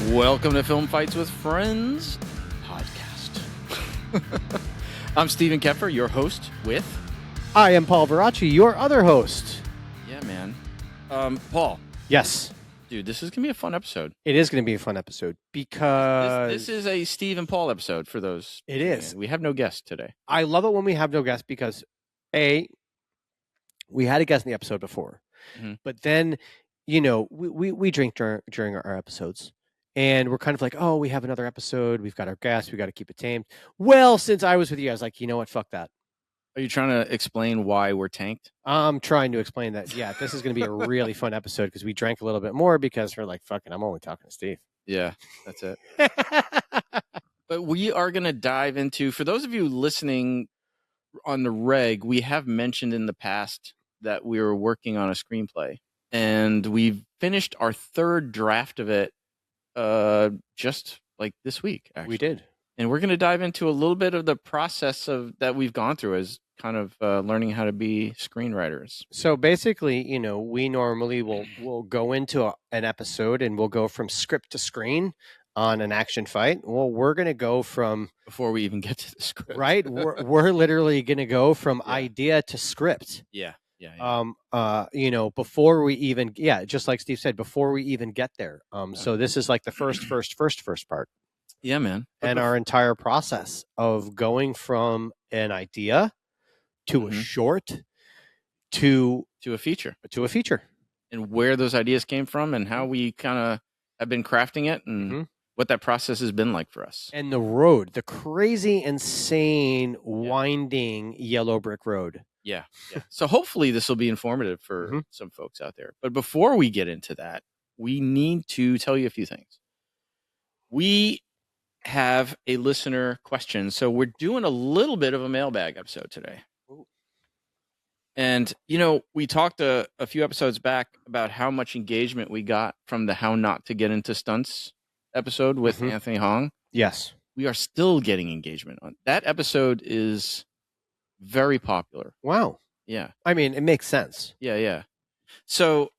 Welcome to Film Fights with Friends podcast. I'm Stephen Koepfer, your host with... I am Paul Varacchi, your other host. Yeah, man. Paul. Yes. Dude, this is going to be a fun episode. It is going to be a fun episode because... This is a Steve and Paul episode for those. It is. We have no guest today. I love it when we have no guest because, A, we had a guest in the episode before. Mm-hmm. But then, you know, we drink during our episodes. And we're kind of like, oh, we have another episode. We've got our guest. We got to keep it tamed. Well, since I was with you, I was like, you know what? Fuck that. Are you trying to explain why we're tanked? I'm trying to explain that. Yeah, this is going to be a really fun episode because we drank a little bit more because we're like, fucking, I'm only talking to Steve. Yeah, that's it. But we are going to dive into, for those of you listening on the reg, we have mentioned in the past that we were working on a screenplay. And we've finished our third draft of it just like this week, actually. We did. And we're going to dive into a little bit of the process of that we've gone through as kind of learning how to be screenwriters. So basically, you know, we normally will go into an episode and we'll go from script to screen on an action fight. Well, we're going to go from... Before we even get to the script. Right? We're literally going to go from idea to script. Yeah. You know, before we even, just like Steve said, before we even get there. So this is like the first part. Yeah, man. And our entire process of going from an idea to a short to a feature. And where those ideas came from and how we kind of have been crafting it and what that process has been like for us. And the road, the crazy, insane, winding yellow brick road. Yeah. So hopefully this will be informative for some folks out there. But before we get into that, we need to tell you a few things. We have a listener question. So we're doing a little bit of a mailbag episode today. And, you know, we talked a few episodes back about how much engagement we got from the How Not to Get Into Stunts episode with Anthony Hong. Yes. We are still getting engagement on that episode. Is very popular. Wow. Yeah. I mean, it makes sense. Yeah. So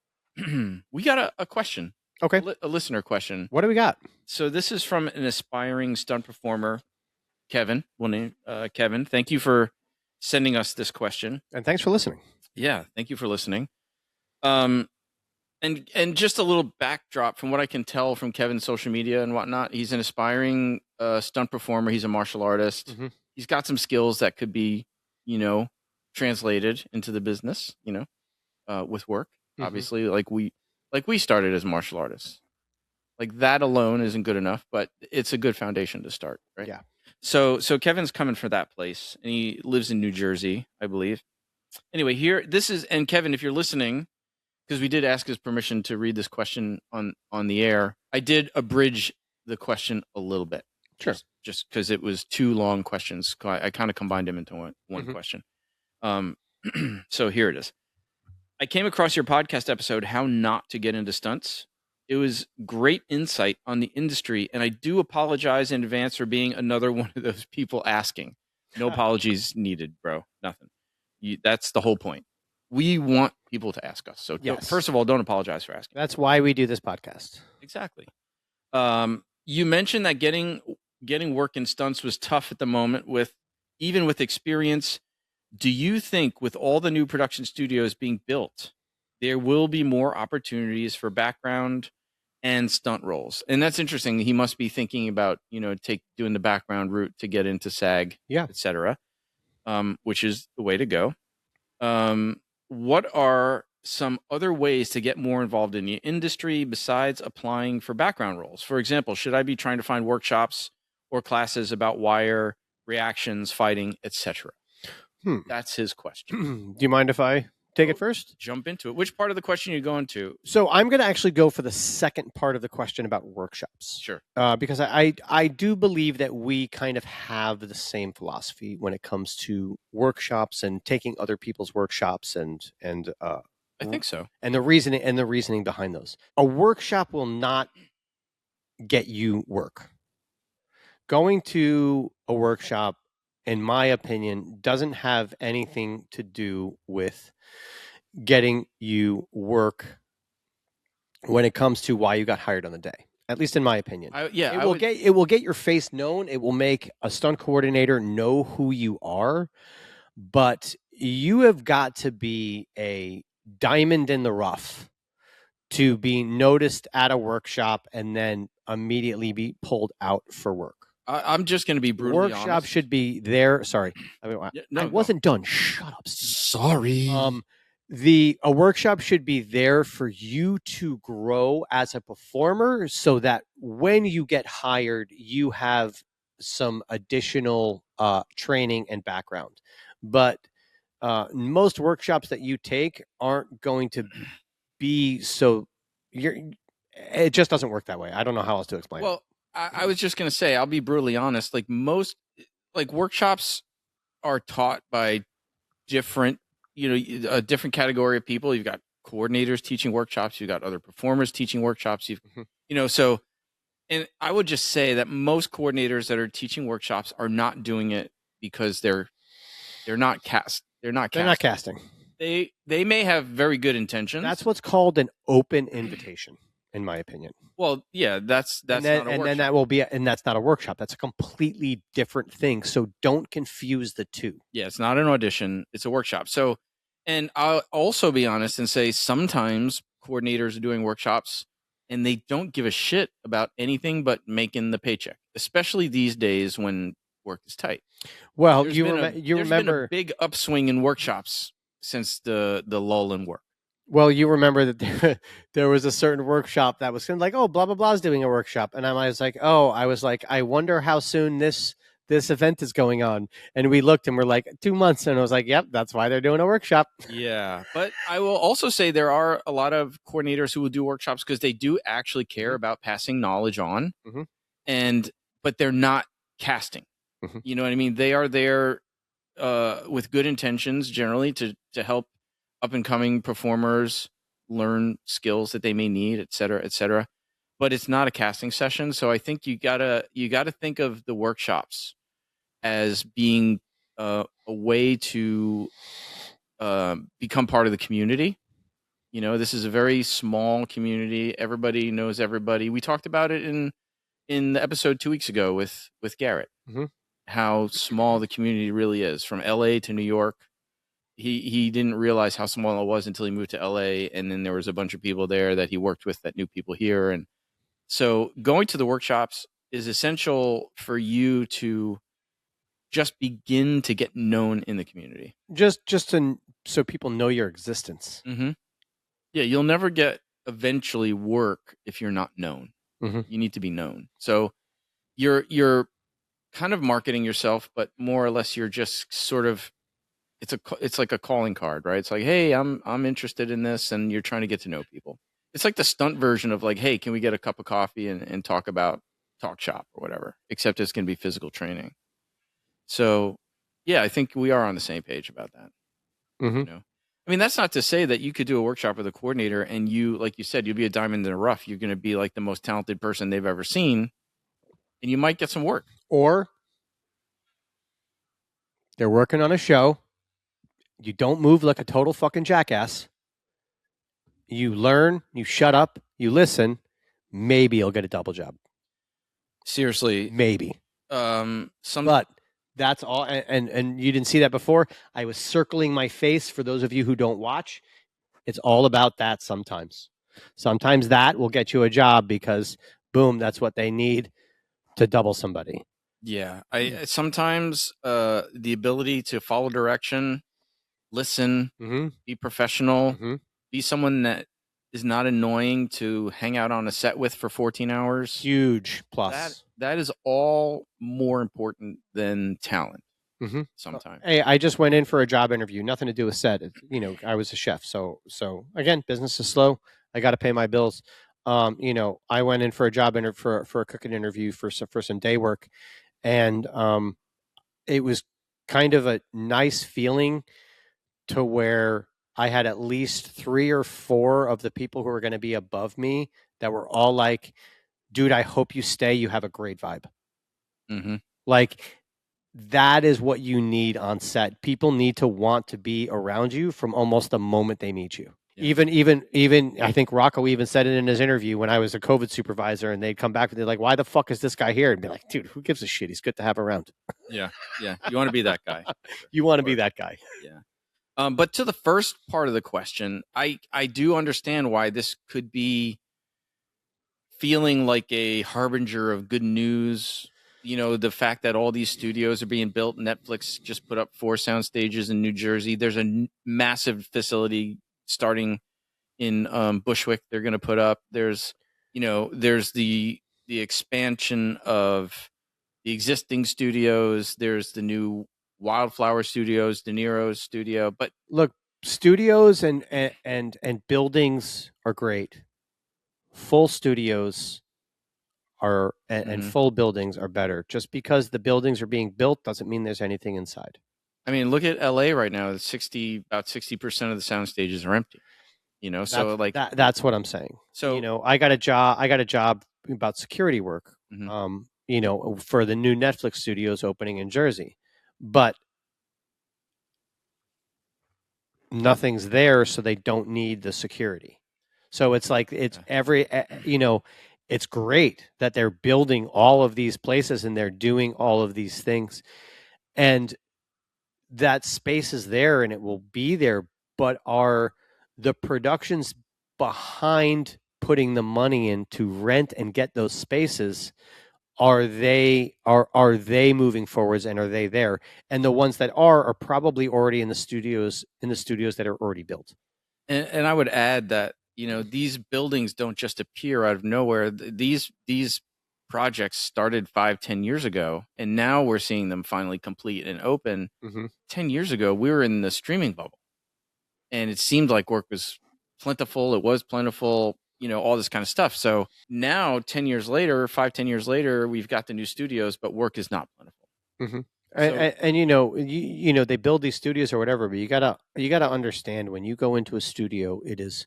we got a question. Okay. A listener question. What do we got? So this is from an aspiring stunt performer, Kevin. We'll name Kevin. Thank you for sending us this question. And thanks for listening. Yeah. Thank you for listening. And just a little backdrop from what I can tell from Kevin's social media and whatnot. He's an aspiring stunt performer. He's a martial artist. He's got some skills that could be, you know, translated into the business, you know, with work. Obviously, like we started as martial artists. Like that alone isn't good enough, but it's a good foundation to start, right? Yeah. So Kevin's coming for that place, and he lives in New Jersey, I believe. Anyway, and Kevin, if you're listening, because we did ask his permission to read this question on the air, I did abridge the question a little bit. Sure. Just because it was two long questions. I kind of combined them into one question. So here it is. I came across your podcast episode, How Not to Get Into Stunts. It was great insight on the industry, and I do apologize in advance for being another one of those people asking. No apologies needed, bro. Nothing. That's the whole point. We want people to ask us. So first of all, don't apologize for asking. That's why we do this podcast. Exactly. You mentioned that getting work in stunts was tough at the moment even with experience. Do you think with all the new production studios being built, there will be more opportunities for background and stunt roles? And that's interesting. He must be thinking about, you know, doing the background route to get into SAG, et cetera, which is the way to go. What are some other ways to get more involved in the industry besides applying for background roles? For example, should I be trying to find workshops or classes about wire, reactions, fighting, etc.? That's his question. Do you mind if I take it first? Jump into it. Which part of the question are you going to? So I'm going to actually go for the second part of the question about workshops. Sure. Because I do believe that we kind of have the same philosophy when it comes to workshops and taking other people's workshops and I think so. And the reasoning behind those. A workshop will not get you work. Going to a workshop, in my opinion, doesn't have anything to do with getting you work when it comes to why you got hired on the day. at least in my opinion. Yeah, It will get your face known. It will make a stunt coordinator know who you are, but you have got to be a diamond in the rough to be noticed at a workshop and then immediately be pulled out for work. I'm just going to be brutally honest. Workshop should be there. Sorry, I wasn't done. Shut up, Steve. Sorry. A workshop should be there for you to grow as a performer, so that when you get hired, you have some additional training and background. But most workshops that you take aren't going to be so. It just doesn't work that way. I don't know how else to explain. Well, I was just going to say, I'll be brutally honest. Like most, like workshops are taught by different, a different category of people. You've got coordinators teaching workshops. You've got other performers teaching workshops. So, and I would just say that most coordinators that are teaching workshops are not doing it because they're not cast. They're not casting. They may have very good intentions. That's what's called an open invitation, in my opinion. Well, yeah, that's not a workshop. And then that will be, and that's not a workshop. That's a completely different thing. So don't confuse the two. Yeah, it's not an audition. It's a workshop. So, and I'll also be honest and say sometimes coordinators are doing workshops and they don't give a shit about anything but making the paycheck, especially these days when work is tight. Well, There's you remember been a big upswing in workshops since the lull in work. Well, you remember that there was a certain workshop that was like, oh, blah, blah, blah is doing a workshop. And I was like, I wonder how soon this event is going on. And we looked and we're like 2 months. And I was like, yep, that's why they're doing a workshop. Yeah. But I will also say there are a lot of coordinators who will do workshops because they do actually care about passing knowledge on. But they're not casting. You know what I mean? They are there with good intentions generally to help up and coming performers learn skills that they may need, et cetera, et cetera. But it's not a casting session. So I think you gotta think of the workshops as being a way to become part of the community. This is a very small community. Everybody knows everybody. We talked about it in the episode 2 weeks ago with Garrett, how small the community really is, from LA to New York. He didn't realize how small it was until he moved to LA, and then there was a bunch of people there that he worked with that knew people here. And so going to the workshops is essential for you to just begin to get known in the community. So people know your existence. Yeah, you'll never get eventually work if you're not known. You need to be known. So you're kind of marketing yourself, but more or less you're just sort of, it's like a calling card, right? It's like, hey, I'm interested in this, and you're trying to get to know people. It's like the stunt version of like, hey, can we get a cup of coffee and talk shop or whatever, except it's going to be physical training. So yeah, I think we are on the same page about that. I mean, that's not to say that you could do a workshop with a coordinator and you, like you said, you'll be a diamond in the rough. You're going to be like the most talented person they've ever seen, and you might get some work. Or they're working on a show. You don't move like a total fucking jackass. You learn, you shut up, you listen. Maybe you'll get a double job. Seriously. Maybe. But that's all. And you didn't see that before. I was circling my face for those of you who don't watch. It's all about that sometimes. Sometimes that will get you a job because, boom, that's what they need to double somebody. Yeah. I sometimes the ability to follow direction, listen, be professional, be someone that is not annoying to hang out on a set with for 14 hours. Huge plus. That is all more important than talent sometimes. Hey, I just went in for a job interview. Nothing to do with set. I was a chef. So again, business is slow. I got to pay my bills. I went in for a job for a cooking interview for some day work. And it was kind of a nice feeling to where I had at least 3 or 4 of the people who were going to be above me that were all like, dude, I hope you stay. You have a great vibe. Like, that is what you need on set. People need to want to be around you from almost the moment they meet you. Yeah. Even I think Rocco even said it in his interview when I was a COVID supervisor, and they'd come back and they're like, "Why the fuck is this guy here?" And be like, "Dude, who gives a shit? He's good to have around." Yeah. Yeah. You want to be that guy. You want to be Or- that guy. Yeah. But to the first part of the question, I do understand why this could be feeling like a harbinger of good news. You know, the fact that all these studios are being built. Netflix just put up 4 sound stages in New Jersey. There's a massive facility starting in Bushwick. They're going to put up. There's, you know, there's the expansion of the existing studios. There's the new Wildflower Studios, De Niro's studio. But Look, studios and buildings are great. Full studios are and Mhm. full buildings are better. Just because the buildings are being built doesn't mean there's anything inside. I mean, look at LA right now. About 60% of the sound stages are empty. You know, so like That's what I'm saying. so. You know, I got a job about security work. Mhm. You know, for the new Netflix studios opening in Jersey, but nothing's there, so they don't need the security. So it's like it's you know, it's great that they're building all of these places and they're doing all of these things, and that space is there and it will be there. But are the productions behind putting the money in to rent and get those spaces, are they moving forwards, and are they there? And the ones that are probably already in the studios that are already built. And I would add that, you know, these buildings don't just appear out of nowhere. These projects started 5-10 years ago, and now we're seeing them finally complete and open. Mm-hmm. 10 years ago, we were in the streaming bubble, and it seemed like work was plentiful. It was plentiful, you know, all this kind of stuff. So now, 10 years later, 5-10 years later, we've got the new studios, but work is not plentiful. Mm-hmm. So, And you know they build these studios or whatever, but you gotta understand, when you go into a studio, it is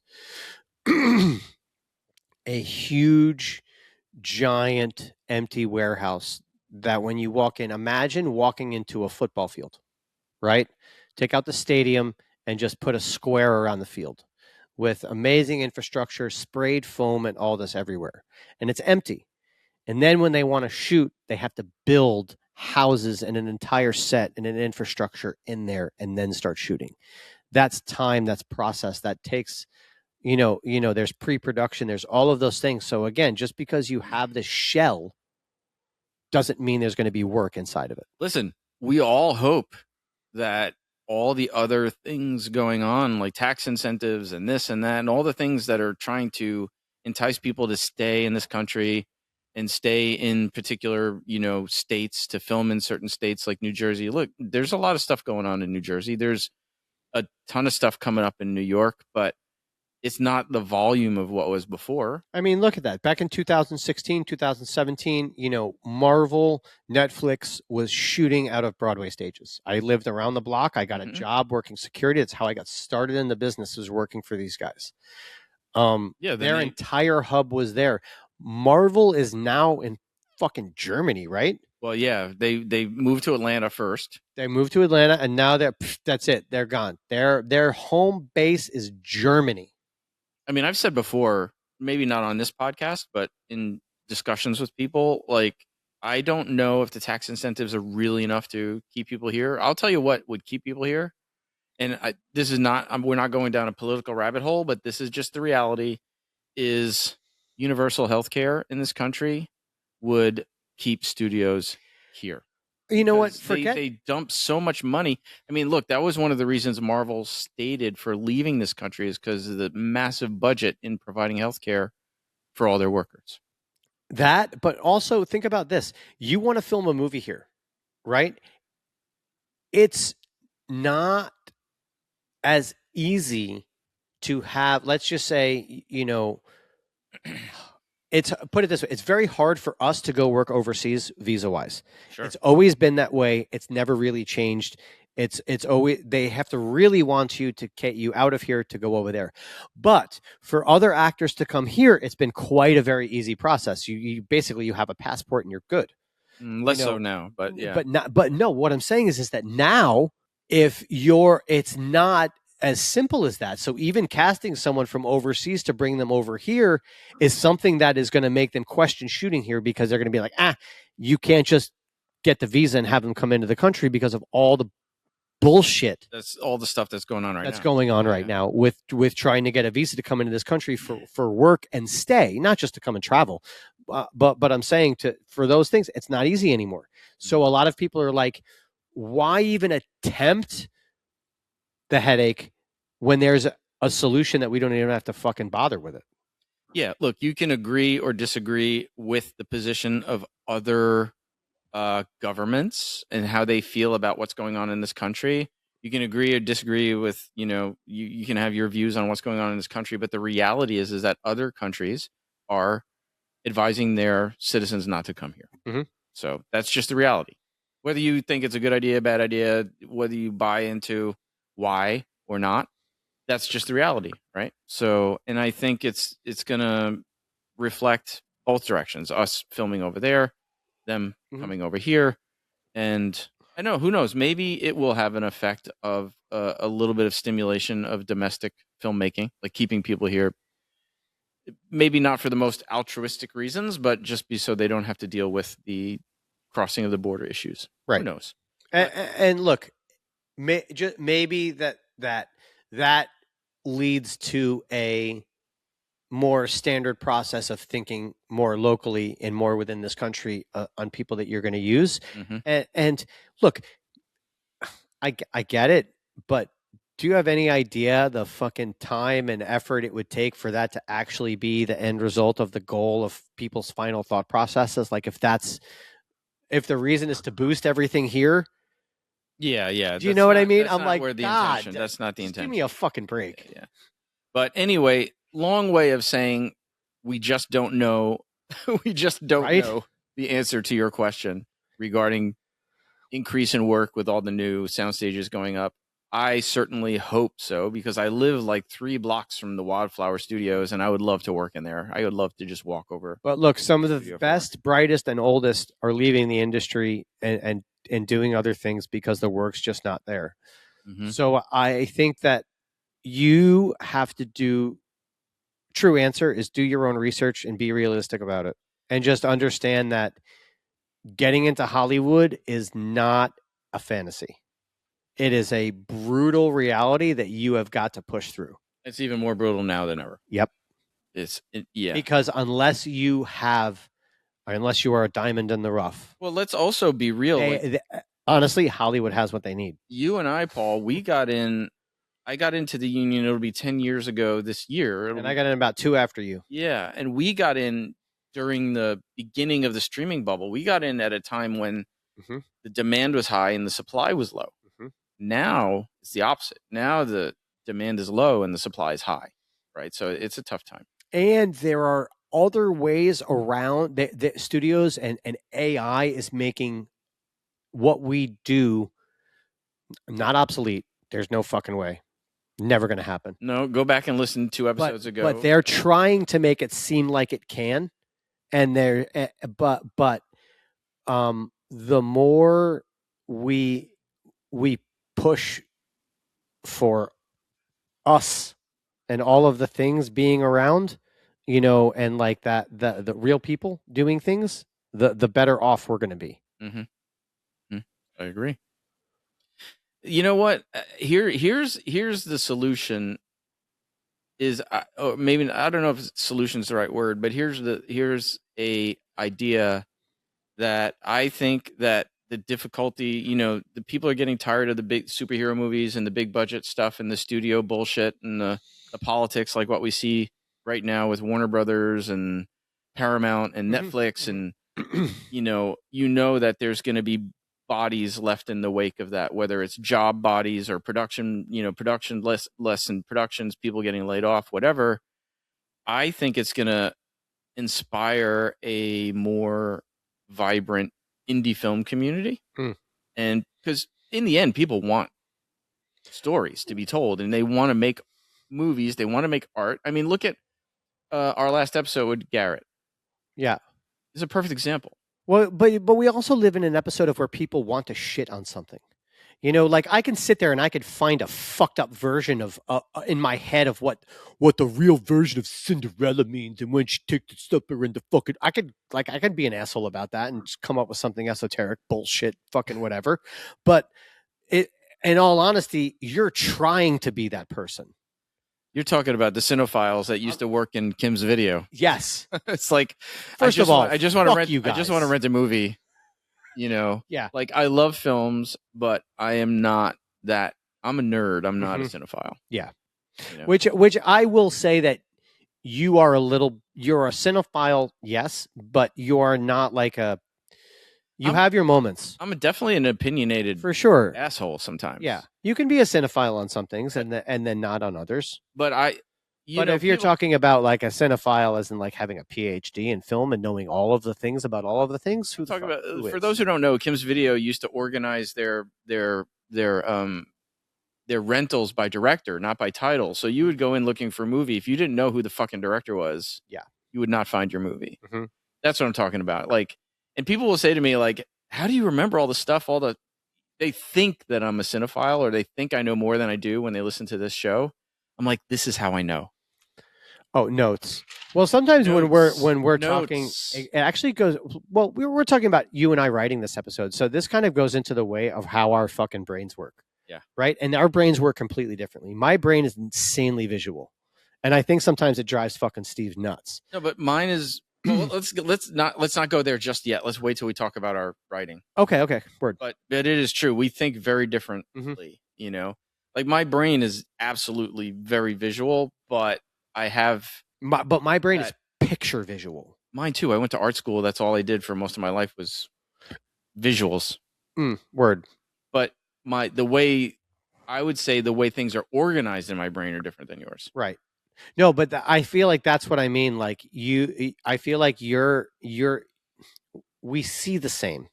a huge, giant, empty warehouse that when you walk in, imagine walking into a football field, right? Take out the stadium and just put a square around the field with amazing infrastructure, sprayed foam, and all this everywhere, and it's empty. And then when they want to shoot, they have to build houses and an entire set and an infrastructure in there and then start shooting. That's time, that's process, that takes, there's pre-production, there's all of those things. So again, just because you have the shell doesn't mean there's going to be work inside of it. listen, we all hope that all the other things going on, like tax incentives and this and that, and all the things that are trying to entice people to stay in this country and stay in particular, you know, states, to film in certain states like New Jersey. Look, there's a lot of stuff going on in New Jersey. There's a ton of stuff coming up in New York, but it's not the volume of what was before. I mean, look at that. Back in 2016, 2017, Marvel, Netflix was shooting out of Broadway stages. I lived around the block. I got a job working security. That's how I got started in the business, was working for these guys. Their entire hub was there. Marvel is now in fucking Germany, right? Well, yeah, they moved to Atlanta first. They moved to Atlanta, and now that's it. They're gone. Their home base is Germany. I mean, I've said before, maybe not on this podcast, but in discussions with people, like, I don't know if the tax incentives are really enough to keep people here. I'll tell you what would keep people here. And this is not, we're not going down a political rabbit hole, but this is just the reality, is universal health care in this country would keep studios here. You know what? They dump so much money. I mean, look, that was one of the reasons Marvel stated for leaving this country, is because of the massive budget in providing healthcare for all their workers. That, but also think about this. You want to film a movie here, right? It's not as easy to have, let's just say, it's, put it this way, it's very hard for us to go work overseas visa-wise. Sure. It's always been that way. It's never really changed. It's always, they have to really want you to get you out of here to go over there. But for other actors to come here, it's been quite a very easy process. You basically, you have a passport and you're good. Less so now, but yeah. But no, what I'm saying is that now, it's not as simple as that. So even casting someone from overseas to bring them over here is something that is going to make them question shooting here, because they're going to be like, you can't just get the visa and have them come into the country because of all the bullshit That's all the stuff that's going on right now. That's going on right now with trying to get a visa to come into this country for work and stay, not just to come and travel. But I'm saying for those things, it's not easy anymore. So a lot of people are like, why even attempt the headache when there's a solution that we don't even have to fucking bother with it? Yeah, look, you can agree or disagree with the position of other governments and how they feel about what's going on in this country. You can agree or disagree with, you can have your views on what's going on in this country, but the reality is that other countries are advising their citizens not to come here. Mm-hmm. So that's just the reality. Whether you think it's a good idea, bad idea, whether you buy into why or not, that's just the reality, right? So, and I think it's going to reflect both directions, us filming over there, them coming over here. And I know, who knows, maybe it will have an effect of a little bit of stimulation of domestic filmmaking, like keeping people here, maybe not for the most altruistic reasons, but just so they don't have to deal with the crossing of the border issues. Right. Who knows? And look, maybe that leads to a more standard process of thinking more locally and more within this country on people that you're going to use. And look, I get it, but do you have any idea the fucking time and effort it would take for that to actually be the end result of the goal of people's final thought processes? Like if the reason is to boost everything here. Yeah. Do you know what I mean? I'm like, where the intention. That's not the intention. Give me a fucking break. Yeah. But anyway, long way of saying we just don't know. We just don't know the answer to your question regarding increase in work with all the new sound stages going up. I certainly hope so, because I live like 3 blocks from the Wildflower Studios, and I would love to work in there. I would love to just walk over. But look, some of the best, brightest, and oldest are leaving the industry and doing other things because the work's just not there. So I think that you have to do. True answer is do your own research and be realistic about it, and just understand that getting into Hollywood is not a fantasy. It is a brutal reality that you have got to push through. It's even more brutal now than ever. Yep. Because unless you are a diamond in the rough. Well, let's also be real. Honestly, Hollywood has what they need. You and I, Paul, I got into the union. It'll be 10 years ago this year. And I got in about 2 after you. Yeah. And we got in during the beginning of the streaming bubble. We got in at a time when the demand was high and the supply was low. Now it's the opposite. Now the demand is low and the supply is high, right? So it's a tough time. And there are other ways around the studios, and AI is making what we do not obsolete. There's no fucking way. Never going to happen. No, go back and listen 2 episodes ago. But they're trying to make it seem like it can. And the more we push for us and all of the things being around, and like that, the real people doing things, the better off we're going to be. I agree. You know what? Here's the solution. Or maybe I don't know if solution is the right word, but here's a idea that I think that the difficulty, the people are getting tired of the big superhero movies and the big budget stuff and the studio bullshit and the politics, like what we see right now with Warner Brothers and Paramount and Netflix. And, that there's going to be bodies left in the wake of that, whether it's job bodies or production, production less in productions, people getting laid off, whatever. I think it's going to inspire a more vibrant indie film community. And because in the end, people want stories to be told and they want to make movies. They want to make art. I mean, look at our last episode with Garrett. Yeah. It's a perfect example. Well, but we also live in an episode of where people want to shit on something. You know, like I can sit there and I could find a fucked up version of in my head of what the real version of Cinderella means, and when she takes the slipper and the fucking I could be an asshole about that and just come up with something esoteric bullshit, fucking whatever. But it, in all honesty, you're trying to be that person. You're talking about the cinephiles that used to work in Kim's Video. Yes. It's like, First of all, I just want to rent. you I just want to guys. rent a movie. You know, Yeah. Like I love films, but I am not that. I'm a nerd. I'm not a Mhm. cinephile. Yeah. You know? Which I will say that you're a cinephile, yes, but you're not like you have your moments. I'm definitely an opinionated For sure. asshole sometimes. Yeah. You can be a cinephile on some things and then not on others. But if you're talking about like a cinephile as in like having a PhD in film and knowing all of the things about all of the things, who for those who don't know, Kim's Video used to organize their rentals by director, not by title. So you would go in looking for a movie. If you didn't know who the fucking director was, you would not find your movie. Mhm. That's what I'm talking about. Like, and people will say to me, like, how do you remember all the stuff? They think that I'm a cinephile, or they think I know more than I do when they listen to this show. I'm like, this is how I know. Oh, notes. Well, sometimes when we're talking, it actually goes. Well, we're talking about you and I writing this episode, so this kind of goes into the way of how our fucking brains work. Yeah. Right. And our brains work completely differently. My brain is insanely visual, and I think sometimes it drives fucking Steve nuts. No, but mine is. Well, let's not go there just yet. Let's wait till we talk about our writing. Okay. Word. But it is true. We think very differently. Mm-hmm. You know, like my brain is absolutely very visual, but I have. But my brain is picture visual. Mine too. I went to art school. That's all I did for most of my life was visuals. Word. But the way things are organized in my brain are different than yours. Right. No, but I feel like that's what I mean. Like I feel like we see the same,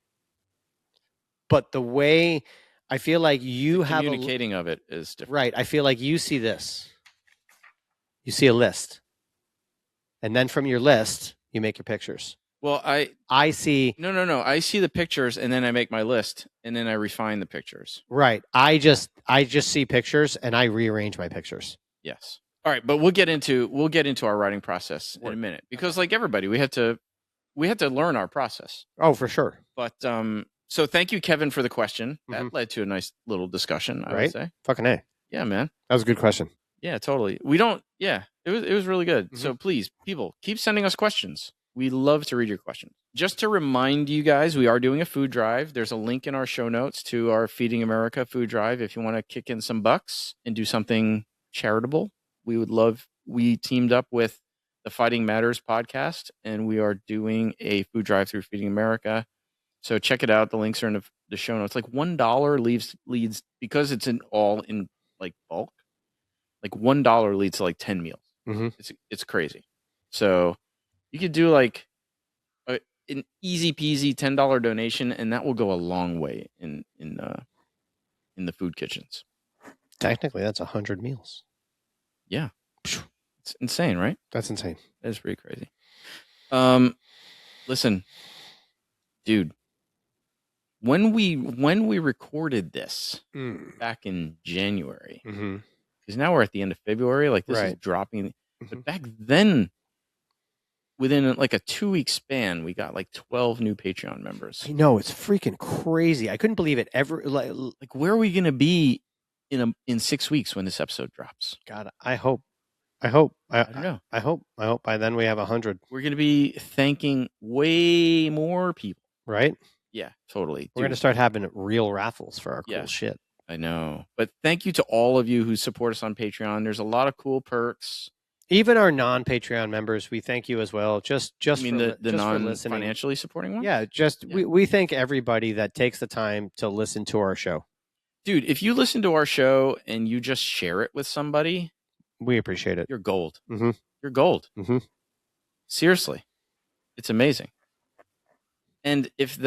but the way I feel like you have communicating of it is different. Right. I feel like you see this. You see a list. And then from your list, you make your pictures. Well, I see. No. I see the pictures and then I make my list and then I refine the pictures. Right. I just see pictures and I rearrange my pictures. Yes. All right, but we'll get into our writing process in a minute because, like everybody, we had to learn our process. Oh, for sure. But so thank you, Kevin, for the question. That led to a nice little discussion. I would say. Fucking A. Yeah, man. That was a good question. Yeah, totally. It was really good. So please, people, keep sending us questions. We love to read your questions. Just to remind you guys, we are doing a food drive. There's a link in our show notes to our Feeding America food drive if you want to kick in some bucks and do something charitable. We teamed up with the Fighting Matters podcast, and we are doing a food drive through Feeding America. So check it out. The links are in the show notes. Like $1 leads because it's all in like bulk. Like $1 leads to like 10 meals. It's crazy. So you could do like an easy peasy $10 donation, and that will go a long way in the food kitchens. Technically, that's 100 meals. Yeah, it's insane, right? That's insane. That is pretty crazy. Listen, dude, when we recorded this back in January, because now we're at the end of February, like this is dropping. But back then, within like a 2-week span, we got like 12 new Patreon members. I know, it's freaking crazy. I couldn't believe it ever. Like where are we gonna be in 6 weeks when this episode drops? God, I hope. I don't know. I hope by then we have 100. We're gonna be thanking way more people. Right? Yeah, totally. We're gonna start having real raffles for our cool shit. I know. But thank you to all of you who support us on Patreon. There's a lot of cool perks. Even our non-Patreon members, we thank you as well. Just the non-financially supporting ones? Yeah, we thank everybody that takes the time to listen to our show. Dude, if you listen to our show and you just share it with somebody, we appreciate it. You're gold. You're gold. Seriously. It's amazing. And if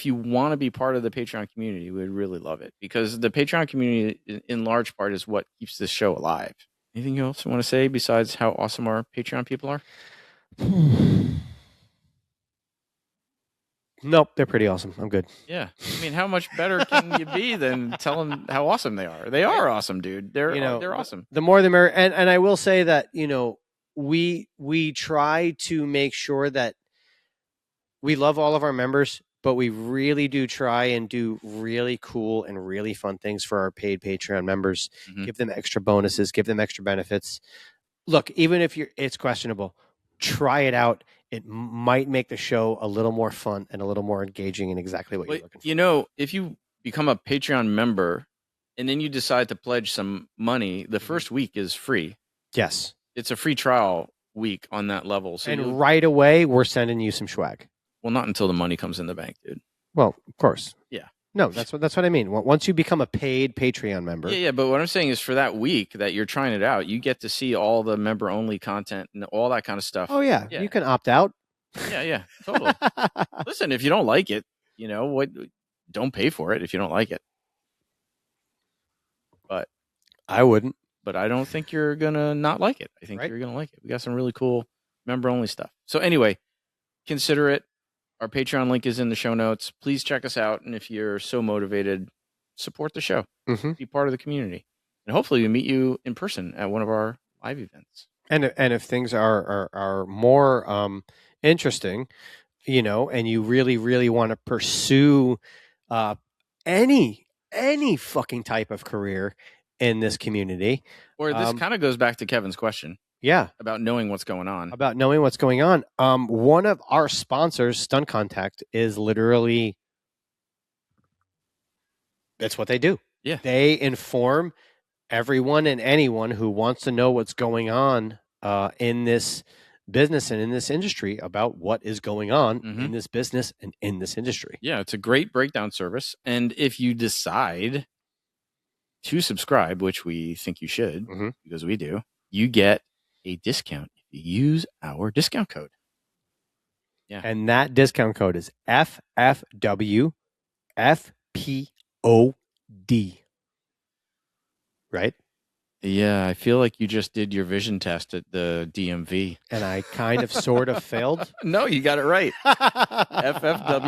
you want to be part of the Patreon community, we'd really love it because the Patreon community in large part is what keeps this show alive. Anything else you want to say besides how awesome our Patreon people are? Nope, they're pretty awesome. I'm good. Yeah. I mean, how much better can you be than tell them how awesome they are? They are awesome, dude. They're awesome. The more the merrier. And I will say that, we try to make sure that we love all of our members, but we really do try and do really cool and really fun things for our paid Patreon members. Mhm. Give them extra bonuses, give them extra benefits. Look, even if it's questionable, try it out. It might make the show a little more fun and a little more engaging in exactly what you're looking for. If you become a Patreon member and then you decide to pledge some money, the first week is free. Yes. It's a free trial week on that level. So right away, we're sending you some swag. Well, not until the money comes in the bank, dude. Well, of course. Yeah. No, that's what I mean. Once you become a paid Patreon member. Yeah, but what I'm saying is for that week that you're trying it out, you get to see all the member-only content and all that kind of stuff. Oh, yeah. You can opt out. Yeah, totally. Listen, if you don't like it, don't pay for it if you don't like it. But I wouldn't. But I don't think you're going to not like it. I think you're going to like it. We got some really cool member-only stuff. So anyway, consider it. Our Patreon link is in the show notes. Please check us out. And if you're so motivated, support the show. Mm-hmm. Be part of the community. And hopefully we meet you in person at one of our live events. And if things are more interesting, and you really, really want to pursue any fucking type of career in this community. Or this kind of goes back to Kevin's question. Yeah. About knowing what's going on. One of our sponsors, Stunt Contact, is literally, that's what they do. Yeah. They inform everyone and anyone who wants to know what's going on in this business and in this industry about what is going on in this business and in this industry. Yeah, it's a great breakdown service. And if you decide to subscribe, which we think you should, because we do, you get a discount if you use our discount code. Yeah. And that discount code is FFWFPOD. Right? Yeah, I feel like you just did your vision test at the DMV. And I kind of sort of failed. No, you got it right. FFWFPOD.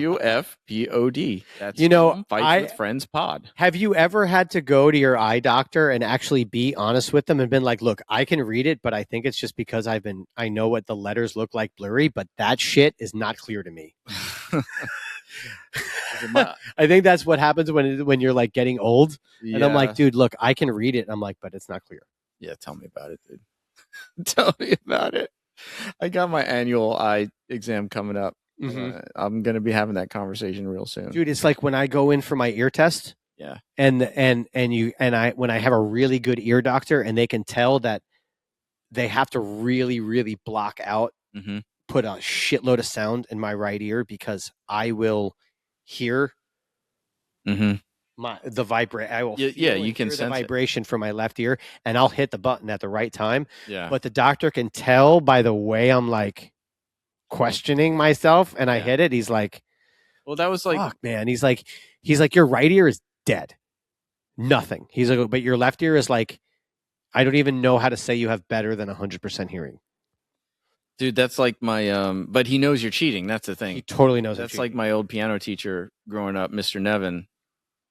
That's Fights with Friends pod. Have you ever had to go to your eye doctor and actually be honest with them and been like, look, I can read it, but I think it's just because I know what the letters look like blurry, but that shit is not clear to me. I think that's what happens when you're like getting old. Yeah. And I'm like, dude, look, I can read it. I'm like, but it's not clear. Yeah, tell me about it, dude. Tell me about it. I got my annual eye exam coming up. I'm going to be having that conversation real soon. Dude, it's like when I go in for my ear test. Yeah. And when I have a really good ear doctor and they can tell that they have to really, really block out, put a shitload of sound in my right ear because I will hear the vibrate. I will you can hear sense the vibration from my left ear, and I'll hit the button at the right time. Yeah. But the doctor can tell by the way I'm like questioning myself, and I hit it. He's like, "Well, that was like, fuck, man." He's like, your right ear is dead, nothing. He's like, but your left ear is like, I don't even know how to say you have better than 100% hearing. Dude, that's like my but he knows you're cheating. That's the thing. He totally knows. That's like my old piano teacher growing up, Mr. Nevin.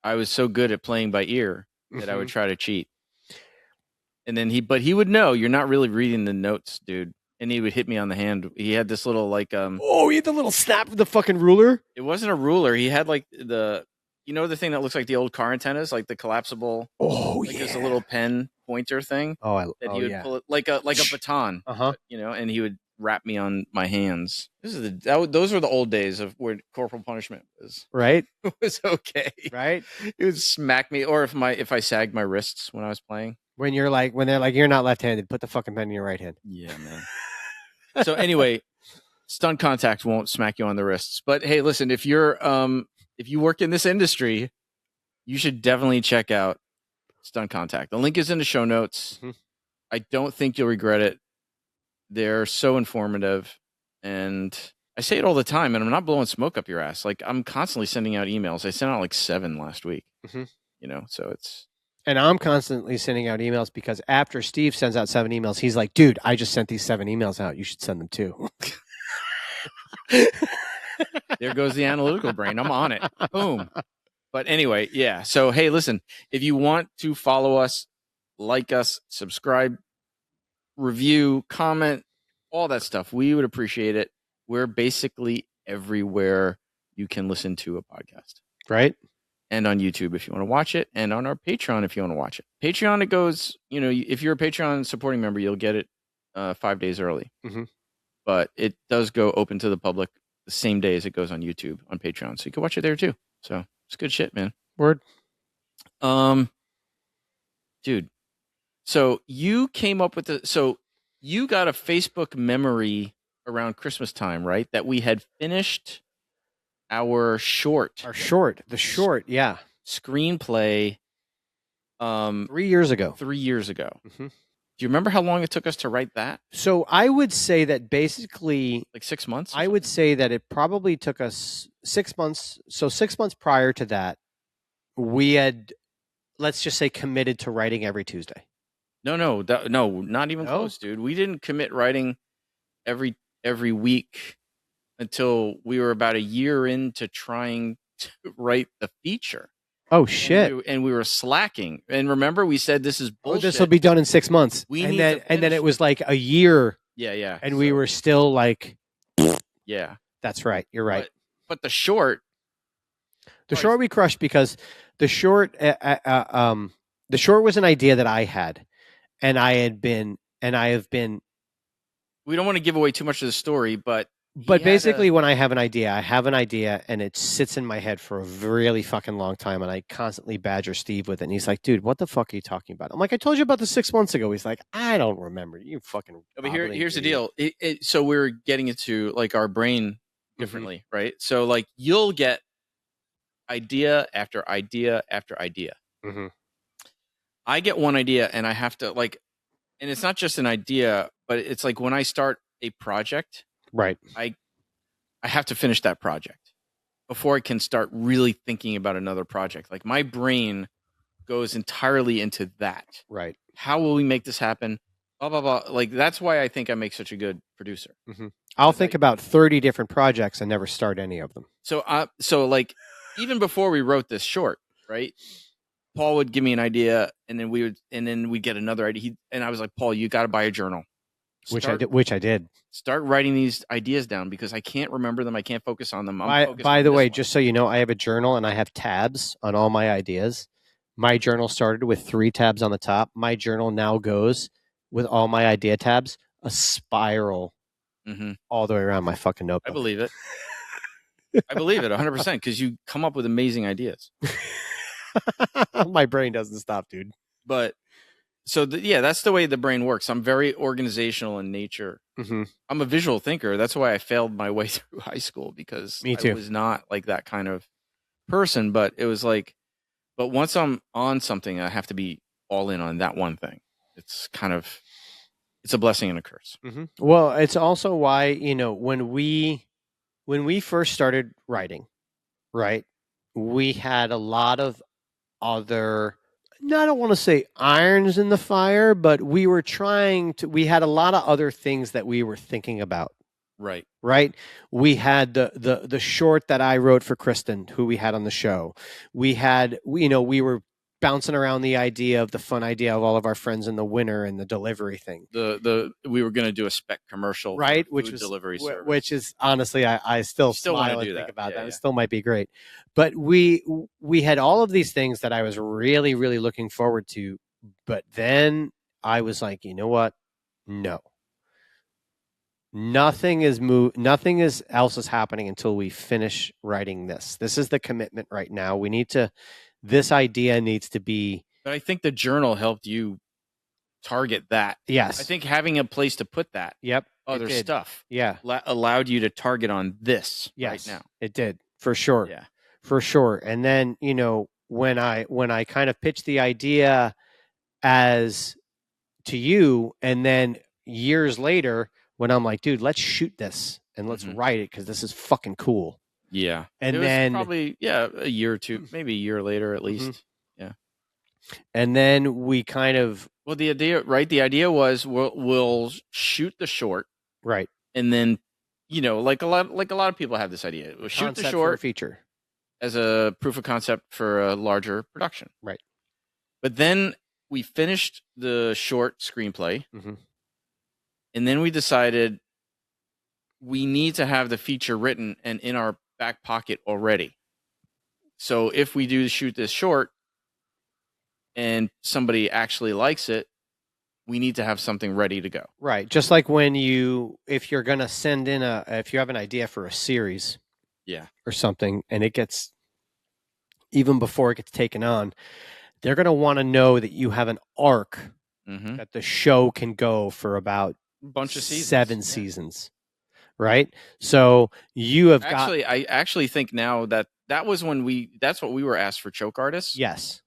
I was so good at playing by ear that I would try to cheat. And then he would know you're not really reading the notes, dude. And he would hit me on the hand. He had this little like he had the little snap of the fucking ruler. It wasn't a ruler. He had like the thing that looks like the old car antennas, like the collapsible. Just a little pen pointer thing. That he would pull it like a baton. And he would wrap me on my hands. Those were the old days of where corporal punishment was. Right. It was okay. Right. It would smack me, or if I sagged my wrists when I was playing. When they're like, you're not left-handed, put the fucking pen in your right hand. Yeah, man. So anyway, Stunt Contact won't smack you on the wrists. But hey, listen, if you work in this industry, you should definitely check out Stunt Contact. The link is in the show notes. I don't think you'll regret it. They're so informative, and I say it all the time, and I'm not blowing smoke up your ass. Like, I'm constantly sending out emails. I sent out like 7 last week, so it's. And I'm constantly sending out emails because after Steve sends out 7 emails, he's like, dude, I just sent these 7 emails out. You should send them too. There goes the analytical brain. I'm on it. Boom. But anyway, yeah. So, hey, listen, if you want to follow us, like us, subscribe, review, comment, all that stuff, we would appreciate it. We're basically everywhere you can listen to a podcast. Right. And on YouTube if you want to watch it, and on our Patreon if you want to watch it. Patreon, it goes, if you're a Patreon supporting member, you'll get it 5 days early. Mhm. But it does go open to the public the same day as it goes on YouTube on Patreon. So you can watch it there too. So it's good shit, man. Word. Dude. So you came up with so you got a Facebook memory around Christmas time, right? That we had finished our short. The short, yeah. Screenplay 3 years ago. 3 years ago. Mm-hmm. Do you remember how long it took us to write that? So I would say that basically, like 6 months. I would say that it probably took us 6 months. So 6 months prior to that, we had, let's just say, committed to writing every Tuesday. No, not even close, dude. We didn't commit writing every week until we were about a year into trying to write the feature. Oh shit! And we were slacking. And remember, we said this is bullshit. This will be done in 6 months. And then it was like a year. Yeah. And we were still like, yeah. That's right. You're right. But the short. The short we crushed because the short was an idea that I had, and I have been. We don't want to give away too much of the story, but basically, when I have an idea, and it sits in my head for a really fucking long time, and I constantly badger Steve with it, and he's like, "Dude, what the fuck are you talking about?" I'm like, "I told you about this 6 months ago." He's like, "I don't remember. You fucking." But here's the deal. So we're getting into like our brain differently, right? So like you'll get idea after idea after idea. Mm-hmm. I get one idea, and I have to like, and it's not just an idea, but it's like when I start a project. Right. I have to finish that project before I can start really thinking about another project. Like my brain goes entirely into that. Right. How will we make this happen? Blah, blah, blah. Like that's why I think I make such a good producer. Mm-hmm. I'll think about 30 different projects and never start any of them. So like even before we wrote this short, right? Paul would give me an idea, and then we'd get another idea. And I was like, Paul, you got to buy a journal. Which I did. Start writing these ideas down because I can't remember them. I can't focus on them. By the way, just so you know, I have a journal and I have tabs on all my ideas. My journal started with 3 tabs on the top. My journal now goes with all my idea tabs, a spiral all the way around my fucking notebook. I believe it. I believe it 100% because you come up with amazing ideas. My brain doesn't stop, dude. But so that's the way the brain works. I'm very organizational in nature. Mm-hmm. I'm a visual thinker. That's why I failed my way through high school because I was not like that kind of person. But it was like, but once I'm on something, I have to be all in on that one thing. It's a blessing and a curse. Mm-hmm. Well, it's also why, when we first started writing, right, we had a lot of other, I don't want to say irons in the fire, but we had a lot of other things that we were thinking about. Right. We had the short that I wrote for Kristen, who we had on the show. We were bouncing around the idea of the fun idea of all of our friends in the winter and the delivery thing. We were going to do a spec commercial, right? Which was delivery service. Which is honestly, I still smile and think about that. It still might be great, but we had all of these things that I was really, really looking forward to. But then I was like, you know what? No, nothing else is happening until we finish writing this. This is the commitment right now. This idea needs to be. But I think the journal helped you target that. Yes. I think having a place to put that. Yep. Other stuff. Yeah. Allowed you to target on this right now. It did. For sure. Yeah. For sure. And then, when I kind of pitched the idea as to you, and then years later, when I'm like, dude, let's shoot this and let's write it because this is fucking cool. Yeah. And then probably, a year or two, maybe a year later at least. Yeah. And then we kind of. Well, the idea was we'll shoot the short. Right. And then, like a lot of people have this idea. We'll shoot the Concept for a short feature. as a proof of concept for a larger production. Right. But then we finished the short screenplay, Mm-hmm. and then we decided we need to have the feature written and in our back pocket already. So if we do shoot this short and somebody actually likes it, we need to have something ready to go. Right. Just like if you're going to send in if you have an idea for a series or something, and it gets, even before it gets taken on, they're going to want to know that you have an arc that the show can go for about a bunch of seasons. 7 seasons. Right. So you have I actually think now that was when that's what we were asked for choke artists. Yes.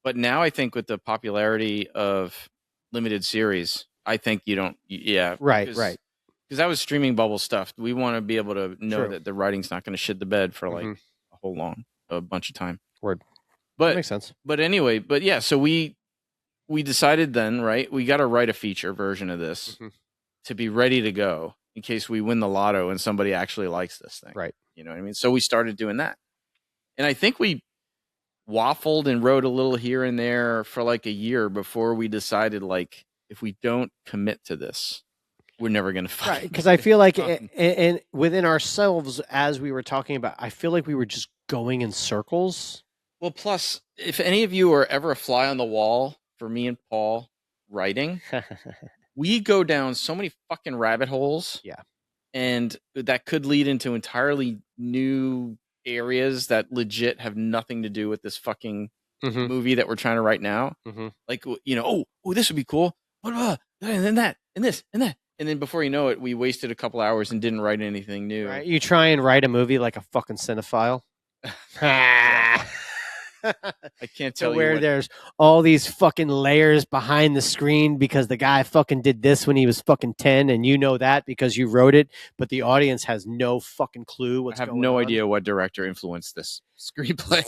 But now I think with the popularity of limited series, I think you don't. Yeah. Right. Because that was streaming bubble stuff. We want to be able to know that the writing's not going to shit the bed for like a bunch of time. Word. But that makes sense. But anyway, yeah. So we decided then, right? We got to write a feature version of this to be ready to go in case we win the lotto and somebody actually likes this thing. Right. You know what I mean? So we started doing that. And I think we waffled and wrote a little here and there for like a year before we decided, like, if we don't commit to this, we're never going to fight. Right. Because I feel like and within ourselves, as we were talking about, I feel like we were just going in circles. Well, plus, if any of you are ever a fly on the wall for me and Paul writing, we go down so many fucking rabbit holes. Yeah. And that could lead into entirely new areas that legit have nothing to do with this fucking movie that we're trying to write now. Like, this would be cool. And then that, and this, and that. And then before you know it, we wasted a couple hours and didn't write anything new. Right. You try and write a movie like a fucking cinephile. I can't tell you where there's all these fucking layers behind the screen because the guy fucking did this when he was fucking 10 and you know that because you wrote it, but the audience has no fucking clue what's going on. I have no idea what director influenced this screenplay.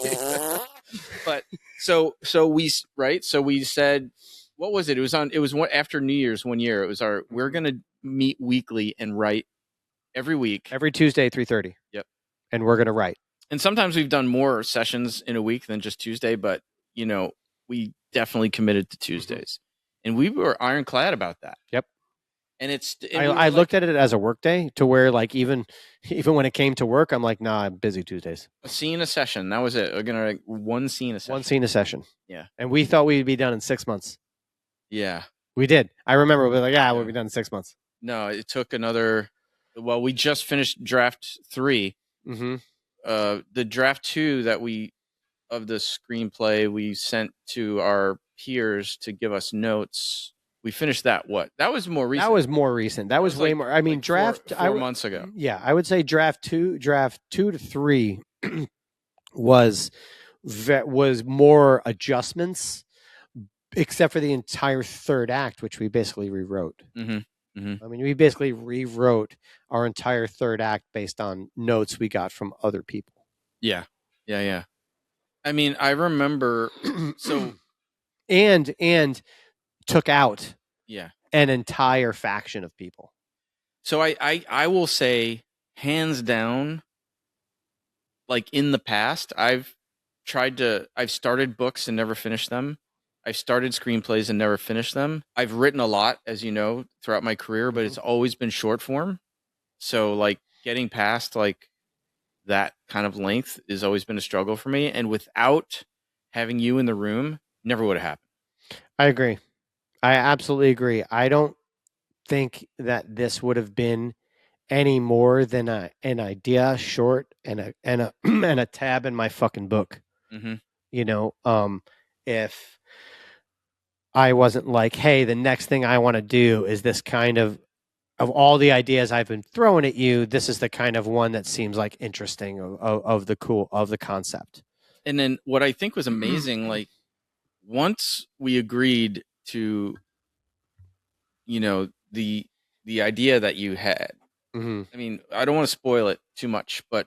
But so we said, what was it? It was after New Year's one year. It was we're going to meet weekly and write every week. Every Tuesday, 3:30. Yep. And we're going to write. And sometimes we've done more sessions in a week than just Tuesday, but we definitely committed to Tuesdays, and we were ironclad about that. Yep. And I looked at it as a work day to where, like, even when it came to work, I'm like, nah, I'm busy Tuesdays. A scene a session. That was it. We're gonna one scene a session. One scene a session. Yeah. And we thought we'd be done in 6 months. Yeah. We did. I remember we were like, we'll be done in 6 months. No, it took another. Well, we just finished draft 3. The draft 2 of the screenplay we sent to our peers to give us notes. We finished that. That was more recent. That was way more. I mean, draft 4 months ago. Yeah, I would say draft 2 to 3 was more adjustments, except for the entire third act, which we basically rewrote. I mean, we basically rewrote our entire third act based on notes we got from other people. Yeah. I mean, I remember and took out an entire faction of people. So I will say, hands down, like in the past, I've started books and never finished them. I've started screenplays and never finished them. I've written a lot, as you know, throughout my career, but it's always been short form. So like getting past like that kind of length has always been a struggle for me. And without having you in the room, never would have happened. I agree. I absolutely agree. I don't think that this would have been any more than an idea short and a and a tab in my fucking book. If I wasn't like, hey, the next thing I want to do is this kind of all the ideas I've been throwing at you, this is the kind of one that seems like interesting of the concept. And then what I think was amazing, like once we agreed to, the idea that you had, I mean, I don't want to spoil it too much, but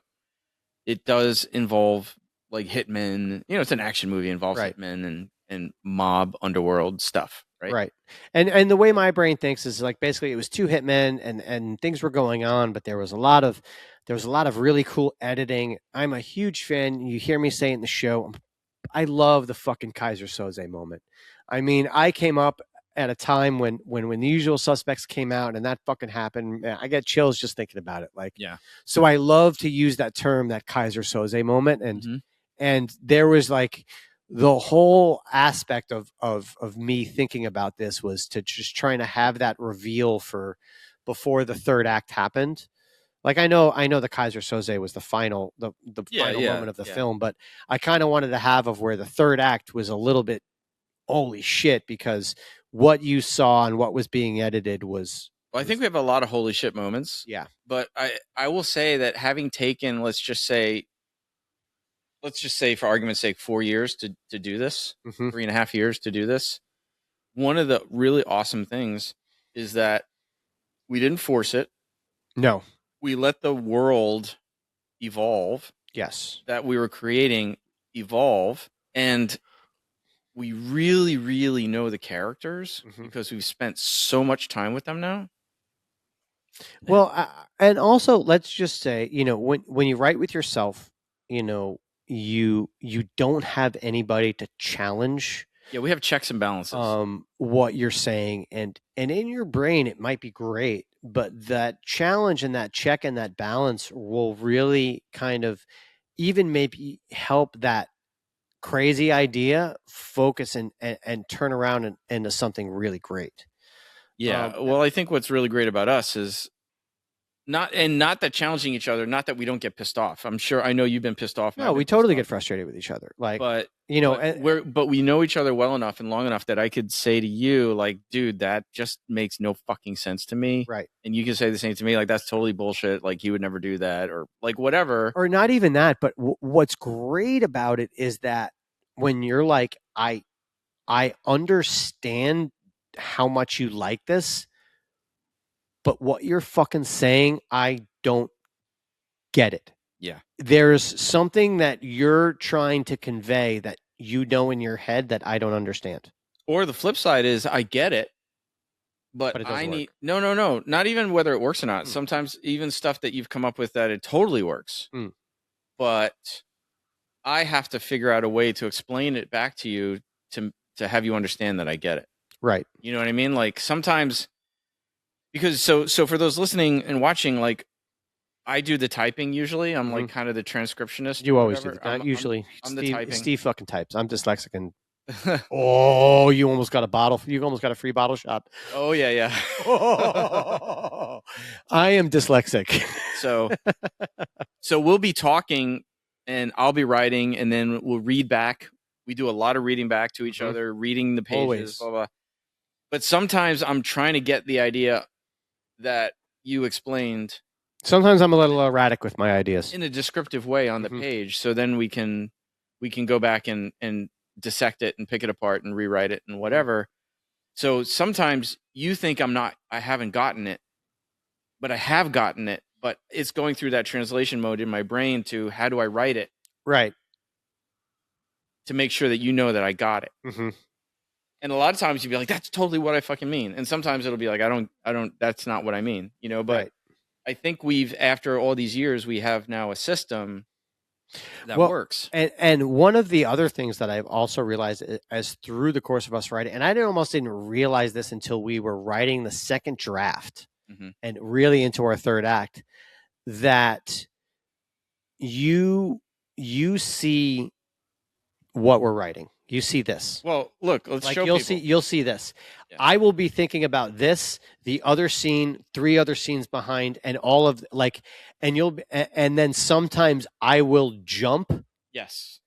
it does involve like hitmen, it's an action movie, involves hitmen and mob underworld stuff, right? Right. And the way my brain thinks is like basically it was two hitmen and things were going on, but there was a lot of really cool editing. I'm a huge fan. You hear me say it in the show. I love the fucking Kaiser Soze moment. I mean, I came up at a time when The Usual Suspects came out and that fucking happened. Man, I get chills just thinking about it. Like, Yeah. so I love to use that term, that Kaiser Soze moment, and there was like the whole aspect of me thinking about this was to just trying to have that reveal for before the third act happened. Like I know the Kaiser Soze was the final final moment of the film, but I kind of wanted to have of where the third act was a little bit holy shit, because what you saw and what was being edited was. Well, I think we have a lot of holy shit moments. Yeah. But I will say that having taken, let's just say for argument's sake, 4 years to do this, 3.5 years to do this. One of the really awesome things is that we didn't force it. No. We let the world evolve. Yes. That we were creating evolve. And we really, really know the characters because we've spent so much time with them now. Well, and also let's just say, when you write with yourself, you don't have anybody to challenge. Yeah, we have checks and balances. What you're saying, and in your brain it might be great, but that challenge and that check and that balance will really kind of even maybe help that crazy idea focus and turn around into something really great. Yeah. Well, I think what's really great about us is not that challenging each other, not that we don't get pissed off. I know you've been pissed off. No, we totally get frustrated with each other. Like, but we know each other well enough and long enough that I could say to you, like, dude, that just makes no fucking sense to me. Right. And you can say the same to me, like, that's totally bullshit. Like, he would never do that, or like whatever. Or not even that. But what's great about it is that when you're like, I understand how much you like this, but what you're fucking saying, I don't get it. Yeah. There's something that you're trying to convey that you know in your head that I don't understand. Or the flip side is I get it, but it I need work. No. Not even whether it works or not. Sometimes even stuff that you've come up with that it totally works. But I have to figure out a way to explain it back to you to have you understand that I get it. Right. You know what I mean? Like sometimes, because so for those listening and watching, like I do the typing usually. I'm like kind of the transcriptionist. You always do. Usually, I'm the typing. Steve fucking types. I'm dyslexic and. Oh, you almost got a bottle. You almost got a free bottle shot. Oh yeah. I am dyslexic. So we'll be talking, and I'll be writing, and then we'll read back. We do a lot of reading back to each other, reading the pages, blah, blah. But sometimes I'm trying to get the idea that you explained. Sometimes I'm a little erratic with my ideas in a descriptive way on the page. So then we can go back and dissect it and pick it apart and rewrite it and whatever. So sometimes you think I haven't gotten it, but I have gotten it, but it's going through that translation mode in my brain to how do I write it? Right. To make sure that you know that I got it. And a lot of times you'd be like, that's totally what I fucking mean. And sometimes it'll be like, I don't, that's not what I mean, but right. I think after all these years, we have now a system that works. And one of the other things that I've also realized as through the course of us writing, and I almost didn't realize this until we were writing the second draft and really into our third act, that you see what we're writing. You see this. Well, look, let's show you'll people. You'll see this. Yeah. I will be thinking about this, the other scene, 3 other scenes behind, and all of and then sometimes I will jump. Yes.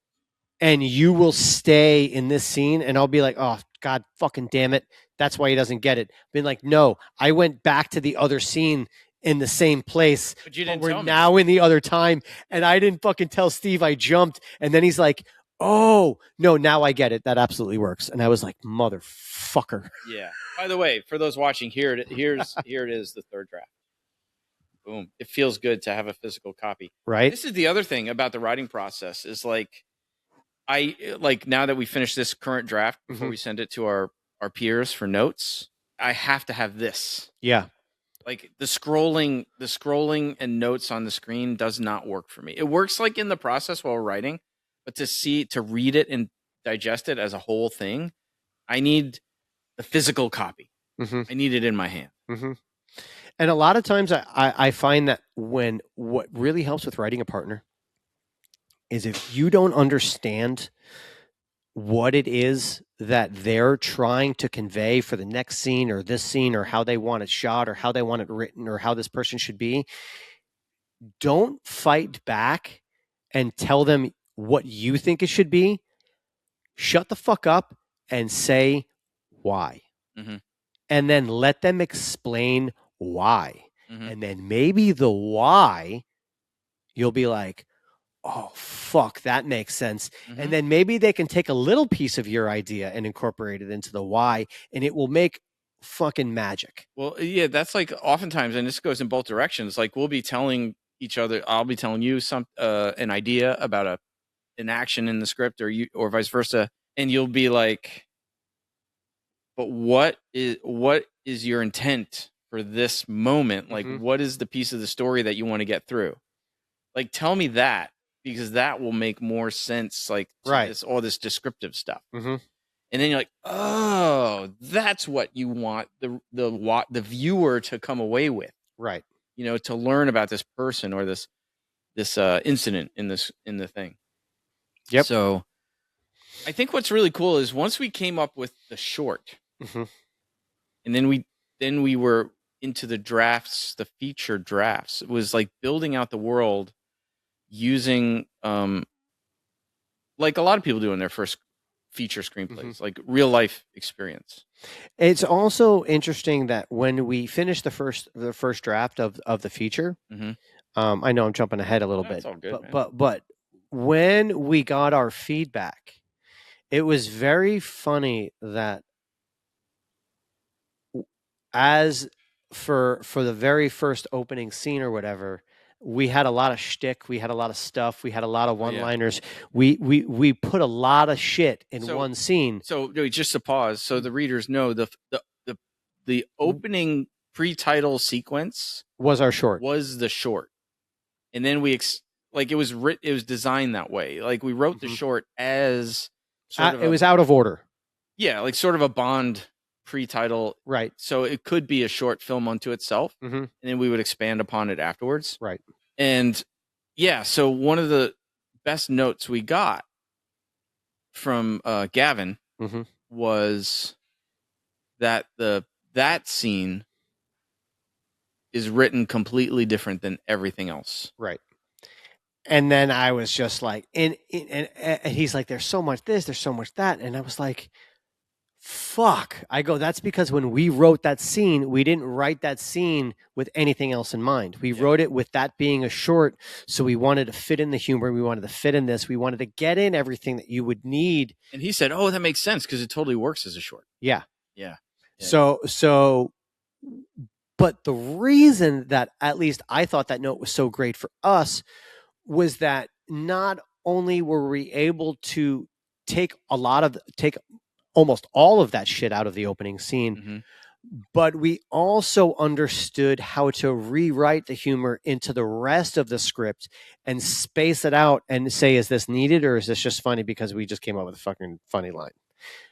And you will stay in this scene, and I'll be like, oh God, fucking damn it. That's why he doesn't get it. Being like, no, I went back to the other scene in the same place. But you didn't we're tell me. Now in the other time, and I didn't fucking tell Steve I jumped, and then he's like, oh, no, now I get it. That absolutely works. And I was like, motherfucker. Yeah. By the way, for those watching, here it is, the third draft. Boom. It feels good to have a physical copy. Right. This is the other thing about the writing process is like, like now that we finish this current draft before we send it to our peers for notes, I have to have this. Yeah. Like the scrolling and notes on the screen does not work for me. It works like in the process while writing, but to read it and digest it as a whole thing, I need the physical copy. I need it in my hand. And a lot of times I find that what really helps with writing a partner is if you don't understand what it is that they're trying to convey for the next scene or this scene or how they want it shot or how they want it written or how this person should be, don't fight back and tell them what you think it should be. Shut the fuck up and say why. And then let them explain why. And then maybe the why, you'll be like, oh, fuck, that makes sense. And then maybe they can take a little piece of your idea and incorporate it into the why, and it will make fucking magic. Well, yeah, that's like oftentimes, and this goes in both directions. Like we'll be telling each other, I'll be telling you an idea about an action in the script, or vice versa, and you'll be like, but what is your intent for this moment? Like, what is the piece of the story that you want to get through? Like, tell me that, because that will make more sense. Like, all this descriptive stuff. And then you're like, oh, that's what you want the viewer to come away with, right? You know, to learn about this person or this incident in the thing. Yep. So, I think what's really cool is once we came up with the short, and then we were into the drafts, the feature drafts. It was like building out the world using, like a lot of people do in their first feature screenplays, like real life experience. It's also interesting that when we finished the first draft of the feature, I know I'm jumping ahead a little bit, all good, but when we got our feedback, it was very funny that as for the very first opening scene or whatever, we had a lot of shtick, we had a lot of stuff, we had a lot of one-liners. We put a lot of shit in one scene. So just to pause, so the readers know the opening pre-title sequence was our short. Was the short, and then it was designed that way. Like we wrote the short as it was out of order. Yeah, like sort of a Bond pre-title, right? So it could be a short film unto itself, and then we would expand upon it afterwards, right? And yeah, so one of the best notes we got from Gavin was that that scene is written completely different than everything else, right? And then I was just like, and he's like, there's so much this, there's so much that, and I was like, fuck. I go, that's because when we wrote that scene, we didn't write that scene with anything else in mind. We wrote it with that being a short, so we wanted to fit in the humor, we wanted to fit in this, we wanted to get in everything that you would need. And he said, oh, that makes sense because it totally works as a short. Yeah. So but the reason that at least I thought that note was so great for us was that not only were we able to take almost all of that shit out of the opening scene, but we also understood how to rewrite the humor into the rest of the script and space it out and say, is this needed or is this just funny because we just came up with a fucking funny line?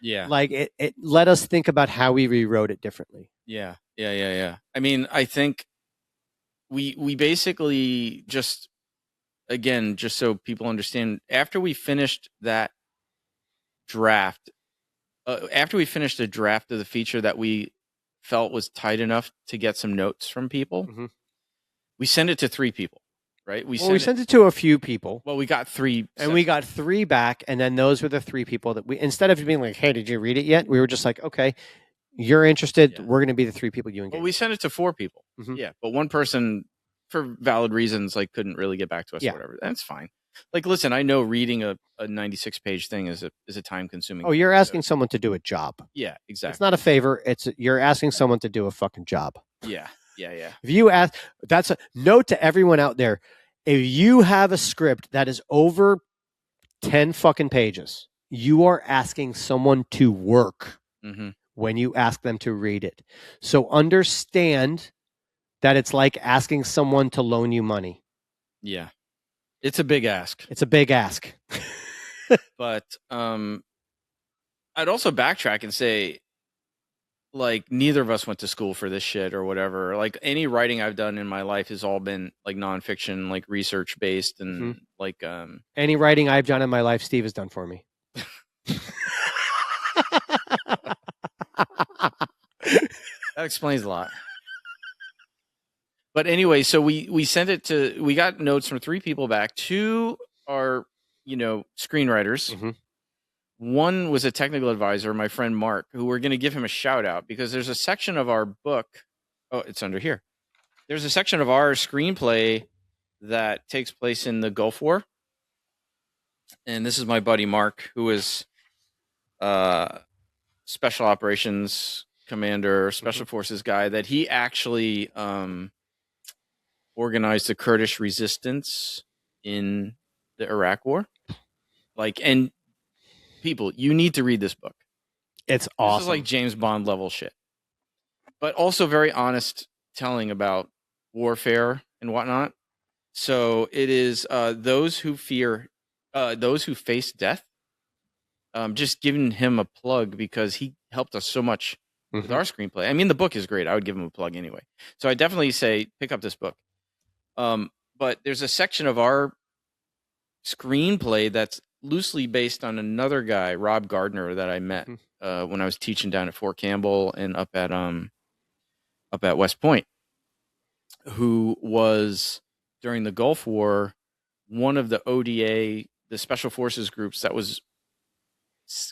Yeah. Like it let us think about how we rewrote it differently. Yeah. I mean, I think we basically just so people understand, after we finished that draft, after we finished a draft of the feature that we felt was tight enough to get some notes from people, we sent it to 3 people, right? We sent it to a few people. Well, we got 3. And we got 3 back, and then those were the 3 people that we, instead of being like, hey, did you read it yet? We were just like, okay, you're interested. Yeah. We're going to be the 3 people you engage. Well, we sent it to 4 people. Yeah, but one person, for valid reasons, like couldn't really get back to us or whatever. That's fine. Like, listen, I know reading a 96-page thing is a time-consuming. Oh, you're asking someone to do a job. Yeah, exactly. It's not a favor. You're asking someone to do a fucking job. Yeah. If you ask, that's a note to everyone out there. If you have a script that is over 10 fucking pages. You are asking someone to work when you ask them to read it. So understand that it's like asking someone to loan you money. Yeah. It's a big ask. It's a big ask. But I'd also backtrack and say, like, neither of us went to school for this shit or whatever. Like, any writing I've done in my life has all been like nonfiction, like research based, and like any writing I've done in my life, Steve has done for me. That explains a lot. But anyway, so we sent it to, we got notes from 3 people back. 2 are, screenwriters. One was a technical advisor, my friend Mark, who we're going to give him a shout out because there's a section of our book. Oh, it's under here. There's a section of our screenplay that takes place in the Gulf War. And this is my buddy Mark, who is special operations commander, special forces guy, that he actually organized the Kurdish resistance in the Iraq War. Like, and people, you need to read this book. It's awesome. This is like James Bond level shit, but also very honest telling about warfare and whatnot. So it is those who face death. Just giving him a plug because he helped us so much with our screenplay. I mean, the book is great. I would give him a plug anyway. So I definitely say pick up this book. But there's a section of our screenplay that's loosely based on another guy, Rob Gardner, that I met when I was teaching down at Fort Campbell and up at West Point, who was during the Gulf War one of the ODA, the Special Forces groups that was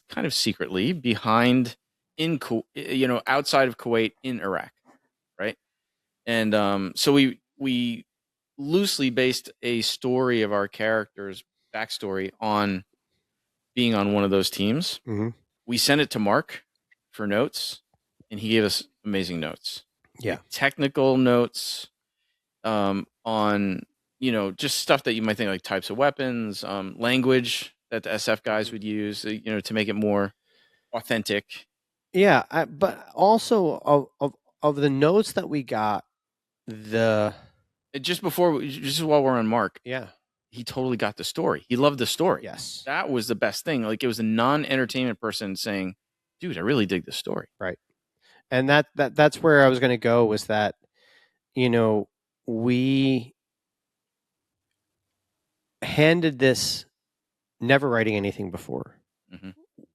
kind of secretly behind outside of Kuwait in Iraq, right? And so we loosely based a story of our characters' backstory on being on one of those teams. We sent it to Mark for notes, and he gave us amazing notes. Yeah, technical notes on just stuff that you might think, like types of weapons, language that the SF guys would use, to make it more authentic. Yeah, but also of the notes that we got, just while we're on Mark, he totally got the story. He loved the story. Yes, that was the best thing. Like, it was a non-entertainment person saying, "Dude, I really dig the story." Right, and that's where I was going to go. Was that we handed this never writing anything before.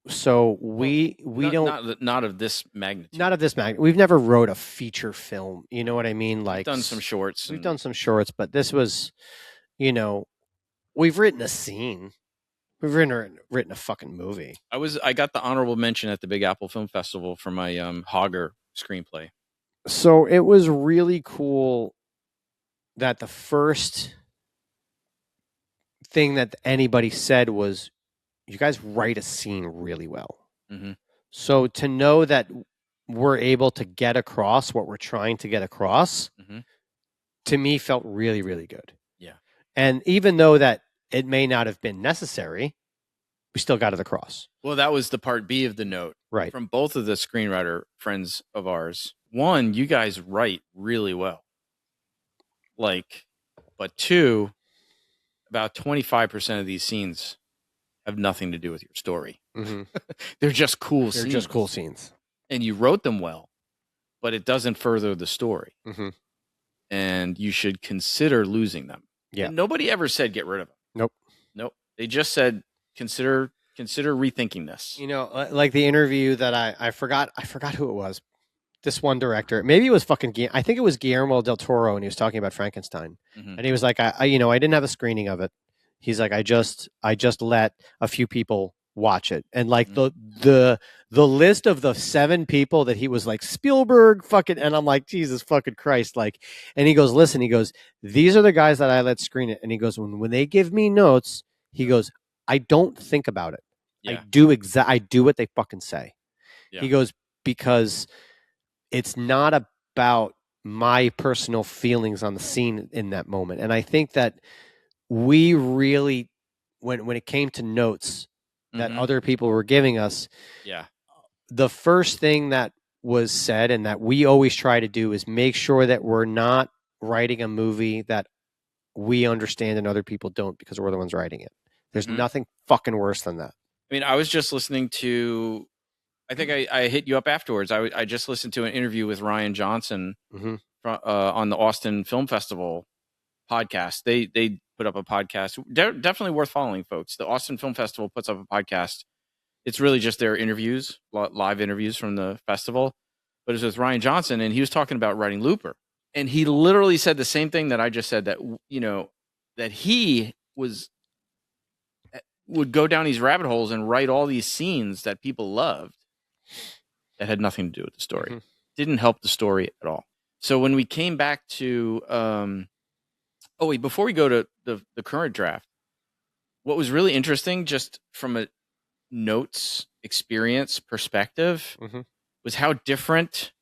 So we not of this magnitude. Not of this magnitude. We've never wrote a feature film. You know what I mean? Like, we've done some shorts. We've done some shorts, but this was, we've written a scene. We've written a fucking movie. I got the honorable mention at the Big Apple Film Festival for my Hogger screenplay. So it was really cool that the first thing that anybody said was, you guys write a scene really well. So to know that we're able to get across what we're trying to get across, to me felt really, really good. Yeah. And even though that it may not have been necessary, we still got it across. Well, that was the part B of the note. Right. From both of the screenwriter friends of ours. One, you guys write really well. But 2, about 25% of these scenes have nothing to do with your story. They're just cool scenes. They're just cool scenes. And you wrote them well, but it doesn't further the story. And you should consider losing them. Yeah. And nobody ever said get rid of them. Nope. They just said consider rethinking this. Like the interview that I forgot who it was. This one director, maybe it was I think it was Guillermo del Toro, and he was talking about Frankenstein. And he was like, I didn't have a screening of it. He's like, I just let a few people watch it. And like the list of the 7 people that he was like, Spielberg fucking, and I'm like, Jesus fucking Christ. Like, and he goes, listen, he goes, these are the guys that I let screen it. And he goes, when they give me notes, he goes, I don't think about it. I do what they fucking say. He goes, because it's not about my personal feelings on the scene in that moment. And I think that we really when it came to notes that Mhm. other people were giving us, Yeah. the first thing that was said and that we always try to do is make sure that we're not writing a movie that we understand and other people don't because we're the ones writing it. There's Mhm. nothing fucking worse than that. I mean, I was just listening to. I think I hit you up afterwards. I just listened to an interview with Ryan Johnson Mhm. on the Austin Film Festival podcast. They put up a podcast. Definitely worth following, folks. The Austin Film Festival puts up a podcast. It's really just their interviews, live interviews from the festival. But it was with Ryan Johnson, and he was talking about writing Looper. And he literally said the same thing that I just said, that, that he would go down these rabbit holes and write all these scenes that people loved that had nothing to do with the story. Mhm. Didn't help the story at all. So when we came back to, before we go to the current draft, what was really interesting, just from a notes experience perspective, Mhm. was how different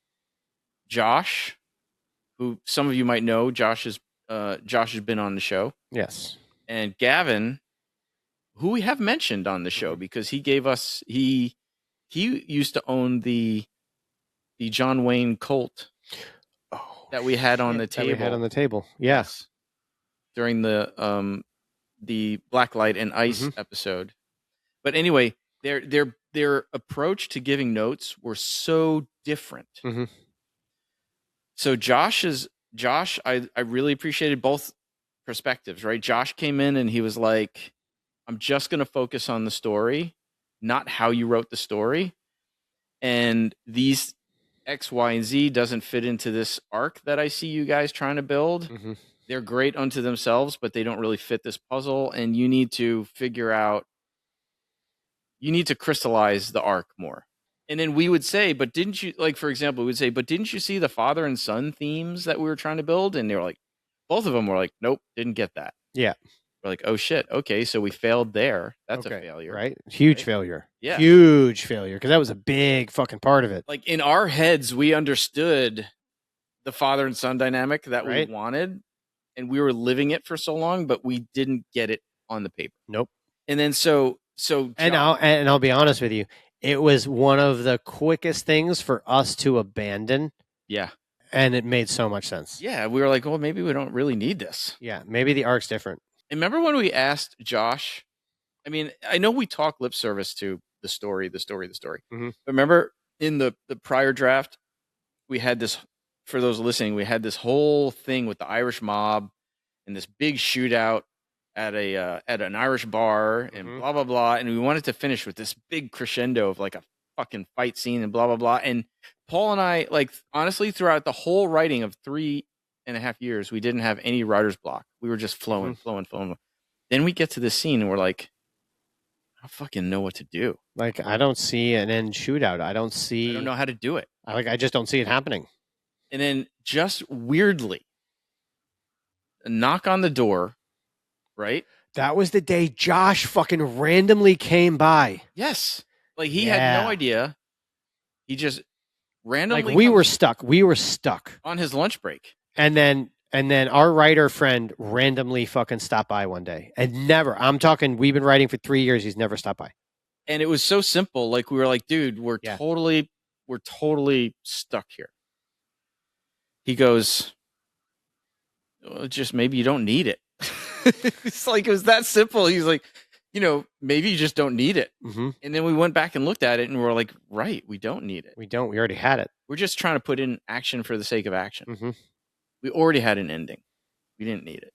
Josh, who some of you might know, Josh has been on the show, Yes. and Gavin, who we have mentioned on the show because he gave us he used to own the John Wayne Colt that we had on the table. That we had on the table. Yeah. Yes. During the Blacklight and Ice episode. But anyway, their approach to giving notes were so different. Mhm. So Josh, I really appreciated both perspectives, right? Josh came in and he was like, I'm just going to focus on the story, not how you wrote the story. And these X, Y, and Z doesn't fit into this arc that I see you guys trying to build. Mhm. They're great unto themselves, but they don't really fit this puzzle. And you need to crystallize the arc more. And then we would say, but didn't you, like, for example, we would say, but didn't you see the father and son themes that we were trying to build? And they were like, both of them were like, nope, didn't get that. Yeah. We're like, oh shit. Okay. So we failed there. That's Okay. a failure. Right? Huge Right? failure. Yeah. Huge failure. Because that was a big fucking part of it. Like, in our heads, we understood the father and son dynamic that Right. we wanted, and we were living it for so long, but we didn't get it on the paper. Nope. And then so And I'll be honest with you, it was one of the quickest things for us to abandon. Yeah. And it made so much sense. Yeah. We were like, well, maybe we don't really need this. Yeah. Maybe the arc's different. And remember when we asked Josh? I mean, I know we talk lip service to the story. Mhm. But remember in the prior draft, we had this, for those listening, we had this whole thing with the Irish mob and this big shootout at an Irish bar and blah, blah, blah. And we wanted to finish with this big crescendo of like a fucking fight scene and blah, blah, blah. And Paul and I, like, honestly, throughout the whole writing of 3.5 years, we didn't have any writer's block. We were just flowing. Then we get to this scene and we're like, I don't fucking know what to do. Like, I don't see an end shootout. I don't know how to do it. I just don't see it happening. And then just weirdly, a knock on the door, right? That was the day Josh fucking randomly came by. Yes. Like, he had no idea. He just randomly, like, we were stuck on his lunch break. And then our writer friend randomly fucking stopped by one day. And never, I'm talking, we've been writing for 3 years. He's never stopped by. And it was so simple. Like, we were like, dude, we're totally stuck here. He goes, well, just maybe you don't need it. It's like, it was that simple. He's like, maybe you just don't need it. Mm-hmm. And then we went back and looked at it and we're like, right, we don't need it. We already had it. We're just trying to put in action for the sake of action. Mm-hmm. We already had an ending. We didn't need it.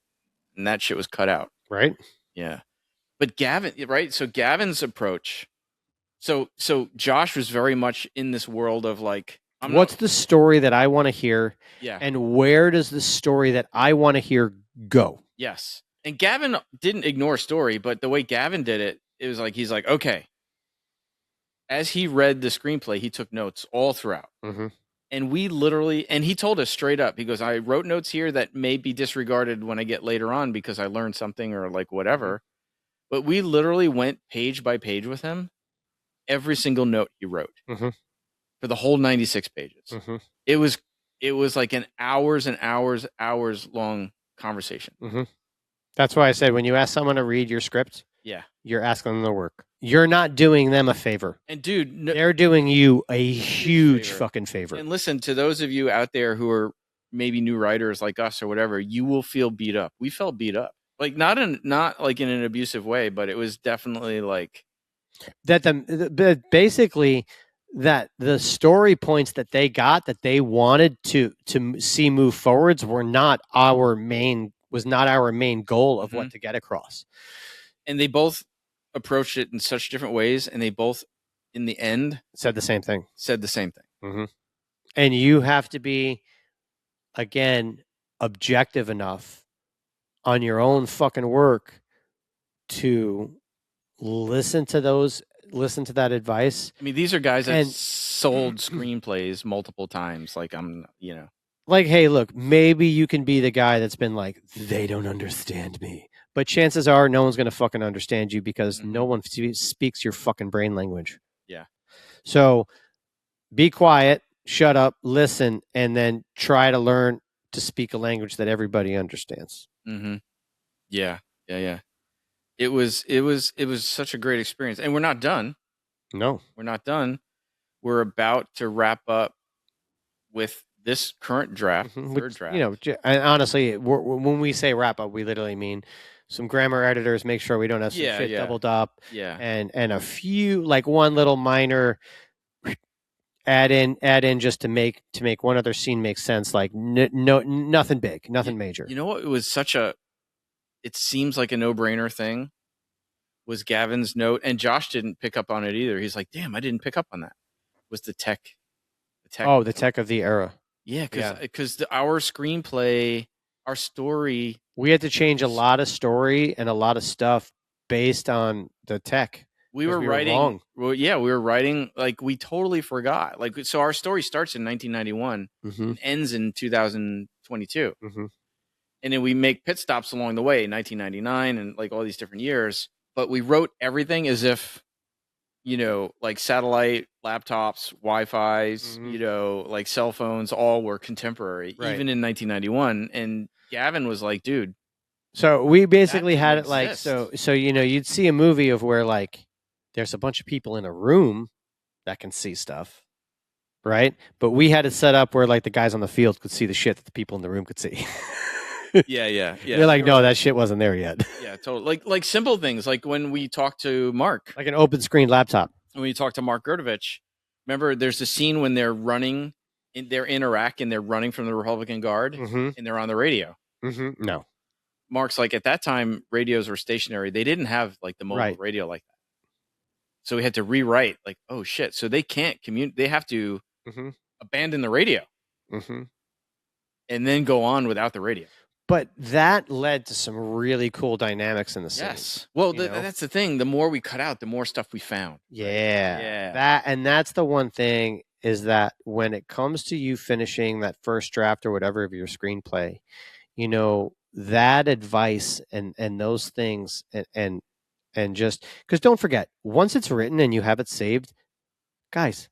And that shit was cut out. Right. Yeah. But Gavin, right? So Gavin's approach. So Josh was very much in this world of like, what's the story that I want to hear? Yeah. And where does the story that I want to hear go? Yes. And Gavin didn't ignore story, but the way Gavin did it, it was like, he's like, okay. As he read the screenplay, he took notes all throughout. Mm-hmm. And we literally, and he told us straight up, he goes, I wrote notes here that may be disregarded when I get later on because I learned something or like whatever. But we literally went page by page with him, every single note he wrote for the whole 96 pages. Mm-hmm. It was like an hours and hours long conversation. Mm-hmm. That's why I said, when you ask someone to read your script, Yeah. You're asking them to work. You're not doing them a favor. And dude, They're doing you a huge favor. fucking favor. And listen, to those of you out there who are maybe new writers like us or whatever, you will feel beat up. We felt beat up. Like not like in an abusive way, but it was definitely like that basically that the story points that they got that they wanted to see move forwards were not our main goal of what to get across. And they both approached it in such different ways, and they both in the end said the same thing. Mm-hmm. And you have to be, again, objective enough on your own fucking work to listen to that advice. I mean, these are guys that sold screenplays multiple times. Like like, hey, look, maybe you can be the guy that's been like, they don't understand me. But chances are no one's going to fucking understand you because no one speaks your fucking brain language. Yeah. So be quiet, shut up, listen, and then try to learn to speak a language that everybody understands. Mm-hmm. Yeah. It was such a great experience. And we're not done. No. We're not done. We're about to wrap up with this current draft, third draft. And honestly, when we say wrap up, we literally mean some grammar editors, make sure we don't have some shit doubled up. Yeah. And a few, like one little minor add in just to make one other scene make sense. Like nothing big, nothing major. You know what? It was it seems like a no-brainer thing was Gavin's note, and Josh didn't pick up on it either. He's like, damn, I didn't pick up on that. Was the tech. Oh, the tech of the era. Yeah, because our screenplay, our story, we had to change a lot of story and a lot of stuff based on the tech. We were writing. Well, yeah, we were writing like we totally forgot. Like, so our story starts in 1991 and ends in 2022, and then we make pit stops along the way, 1999, and like all these different years. But we wrote everything as if, like satellite, laptops, Wi-Fi's, like cell phones, all were contemporary, even in 1991. And Gavin was like, dude. So we basically had it like, so you'd see a movie of where like there's a bunch of people in a room that can see stuff, right? But we had it set up where like the guys on the field could see the shit that the people in the room could see. Yeah. You're like, no, that shit wasn't there yet. Yeah, totally. Like simple things, like when we talked to Mark, like an open screen laptop. When you talk to Mark Gerdovich, remember there's a scene when they're running, they're in Iraq and they're running from the Republican Guard, and they're on the radio. No, Mark's like, at that time radios were stationary. They didn't have like the mobile radio like that, so we had to rewrite. Like, oh shit! So they can't communicate. They have to abandon the radio, and then go on without the radio. But that led to some really cool dynamics in the scene. Yes. Well, that's the thing. The more we cut out, the more stuff we found. Yeah. That's the one thing is that when it comes to you finishing that first draft or whatever of your screenplay, that advice and those things and just because don't forget, once it's written and you have it saved, guys,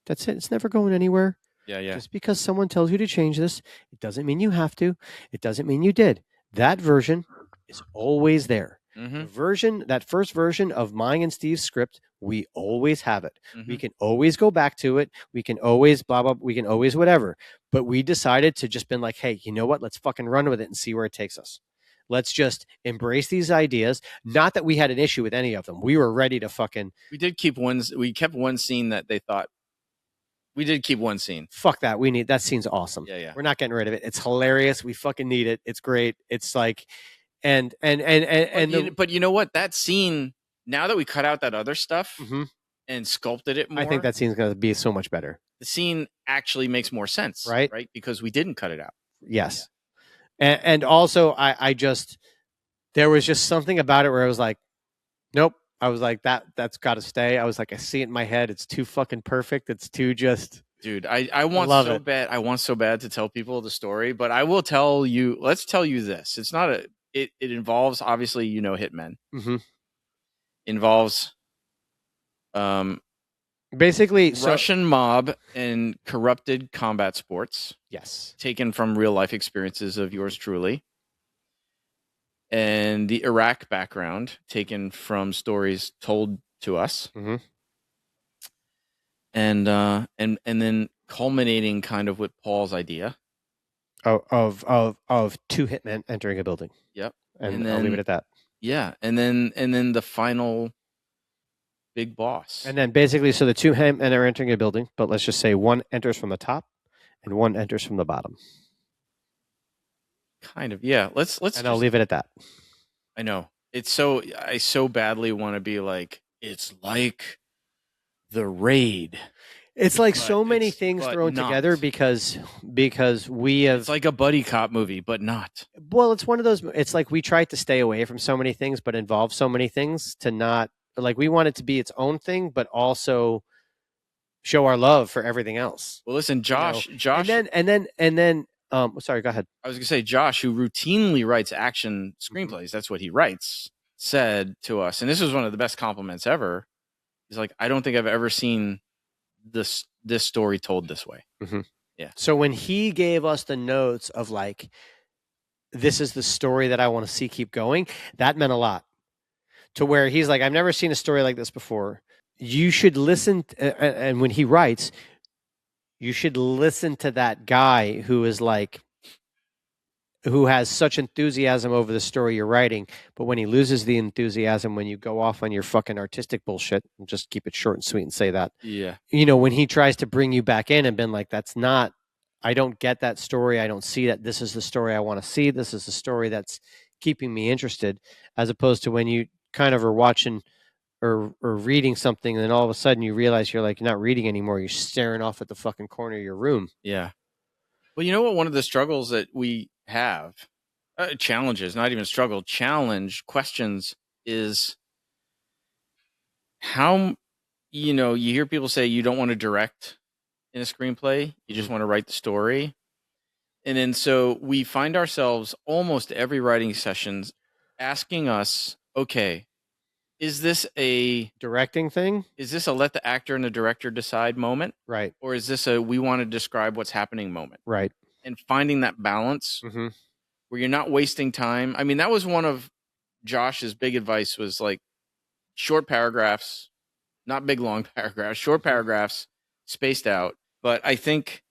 that's it. It's never going anywhere. Yeah. Just because someone tells you to change this, it doesn't mean you have to. It doesn't mean you did. That version is always there. That first version of mine and Steve's script, we always have it. We can always go back to it. We can always blah, blah, we can always whatever. But we decided to just been like, hey, you know what? Let's fucking run with it and see where it takes us. Let's just embrace these ideas. Not that we had an issue with any of them. We were ready to fucking... We kept one scene that they thought... We did keep one scene. Fuck that. That scene's awesome. Yeah. We're not getting rid of it. It's hilarious. We fucking need it. It's great. It's like, but you know what? That scene, now that we cut out that other stuff and sculpted it more, I think that scene's going to be so much better. The scene actually makes more sense, right? Because we didn't cut it out. Yes. Yeah. And also there was just something about it where I was like, nope. I was like, that's got to stay. I was like, I see it in my head. It's too fucking perfect. It's too just... Dude, I want so bad. I want so bad to tell people the story, but I will tell you, let's tell you this. It's not it involves, obviously, hitmen. Involves basically Russian mob and corrupted combat sports. Yes. Taken from real life experiences of yours truly. and the Iraq background taken from stories told to us, Mhm. and then culminating kind of with Paul's idea. Of two hitmen entering a building, Yep. and And I'll leave it then at that. yeah, and then the final big boss. And then basically, so the two hitmen are entering a building, but let's just say one enters from the top and one enters from the bottom. Kind of, yeah. Let's And I'll leave it at that. I know. I so badly want to be like, it's like the raid. It's like But so many it's- things but thrown not. together because we have. It's like a buddy cop movie, but not. Well, it's one of those. It's like we tried to stay away from so many things, but involve so many things to not like we want it to be its own thing, but also show our love for everything else. Well, listen, Josh, And then. Sorry, go ahead. I was gonna say Josh, who routinely writes action screenplays, that's what he writes, said to us, and this was one of the best compliments ever. He's like, I don't think I've ever seen this story told this way. Mhm. Yeah. So when he gave us the notes of like, this is the story that I want to see keep going, that meant a lot. To where he's like, I've never seen a story like this before. You should listen, and when he writes, you should listen to that guy who is like, who has such enthusiasm over the story you're writing, but when he loses the enthusiasm, when you go off on your fucking artistic bullshit, and just keep it short and sweet and say that. Yeah. When he tries to bring you back in and been like, that's not, I don't get that story. I don't see that. This is the story I want to see. This is the story that's keeping me interested, as opposed to when you kind of are watching or reading something, and then all of a sudden you realize you're not reading anymore. You're staring off at the fucking corner of your room. Yeah. Well, you know what? One of the struggles that we have, challenges, not even struggle, challenge, questions is how, you hear people say you don't want to direct in a screenplay, you just want to write the story. And then so we find ourselves almost every writing sessions asking us, okay, is this a Directing thing? Is this a let the actor and the director decide moment? Right. Or is this a we want to describe what's happening moment? Right. And finding that balance Mm-hmm. where you're not wasting time. I mean, that was one of Josh's big advice was like short paragraphs, not big long paragraphs, short paragraphs spaced out. But I think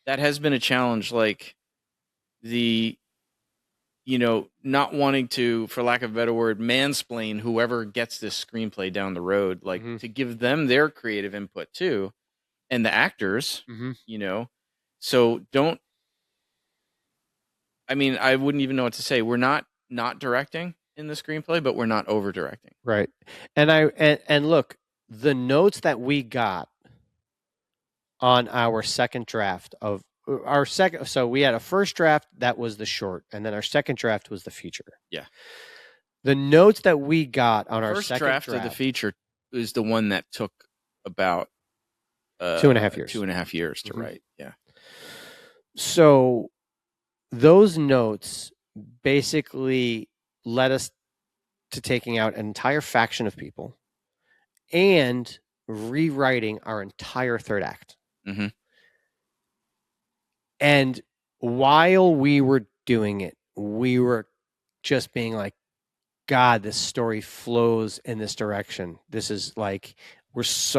that has been a challenge, like the not wanting to, for lack of a better word, mansplain whoever gets this screenplay down the road, like to give them their creative input too, and the actors, so don't. I mean, I wouldn't even know what to say. We're not directing in the screenplay, but we're not over directing. Right. And look, the notes that we got on our second draft of our second, so we had a first draft that was the short, and then our second draft was the feature. Yeah. The notes that we got on our first second draft of the feature is the one that took about 2.5 years. 2.5 years to write. Yeah. So those notes basically led us to taking out an entire faction of people and rewriting our entire third act. Mm-hmm. And while we were doing it, we were just being like, God, this story flows in this direction. This is like,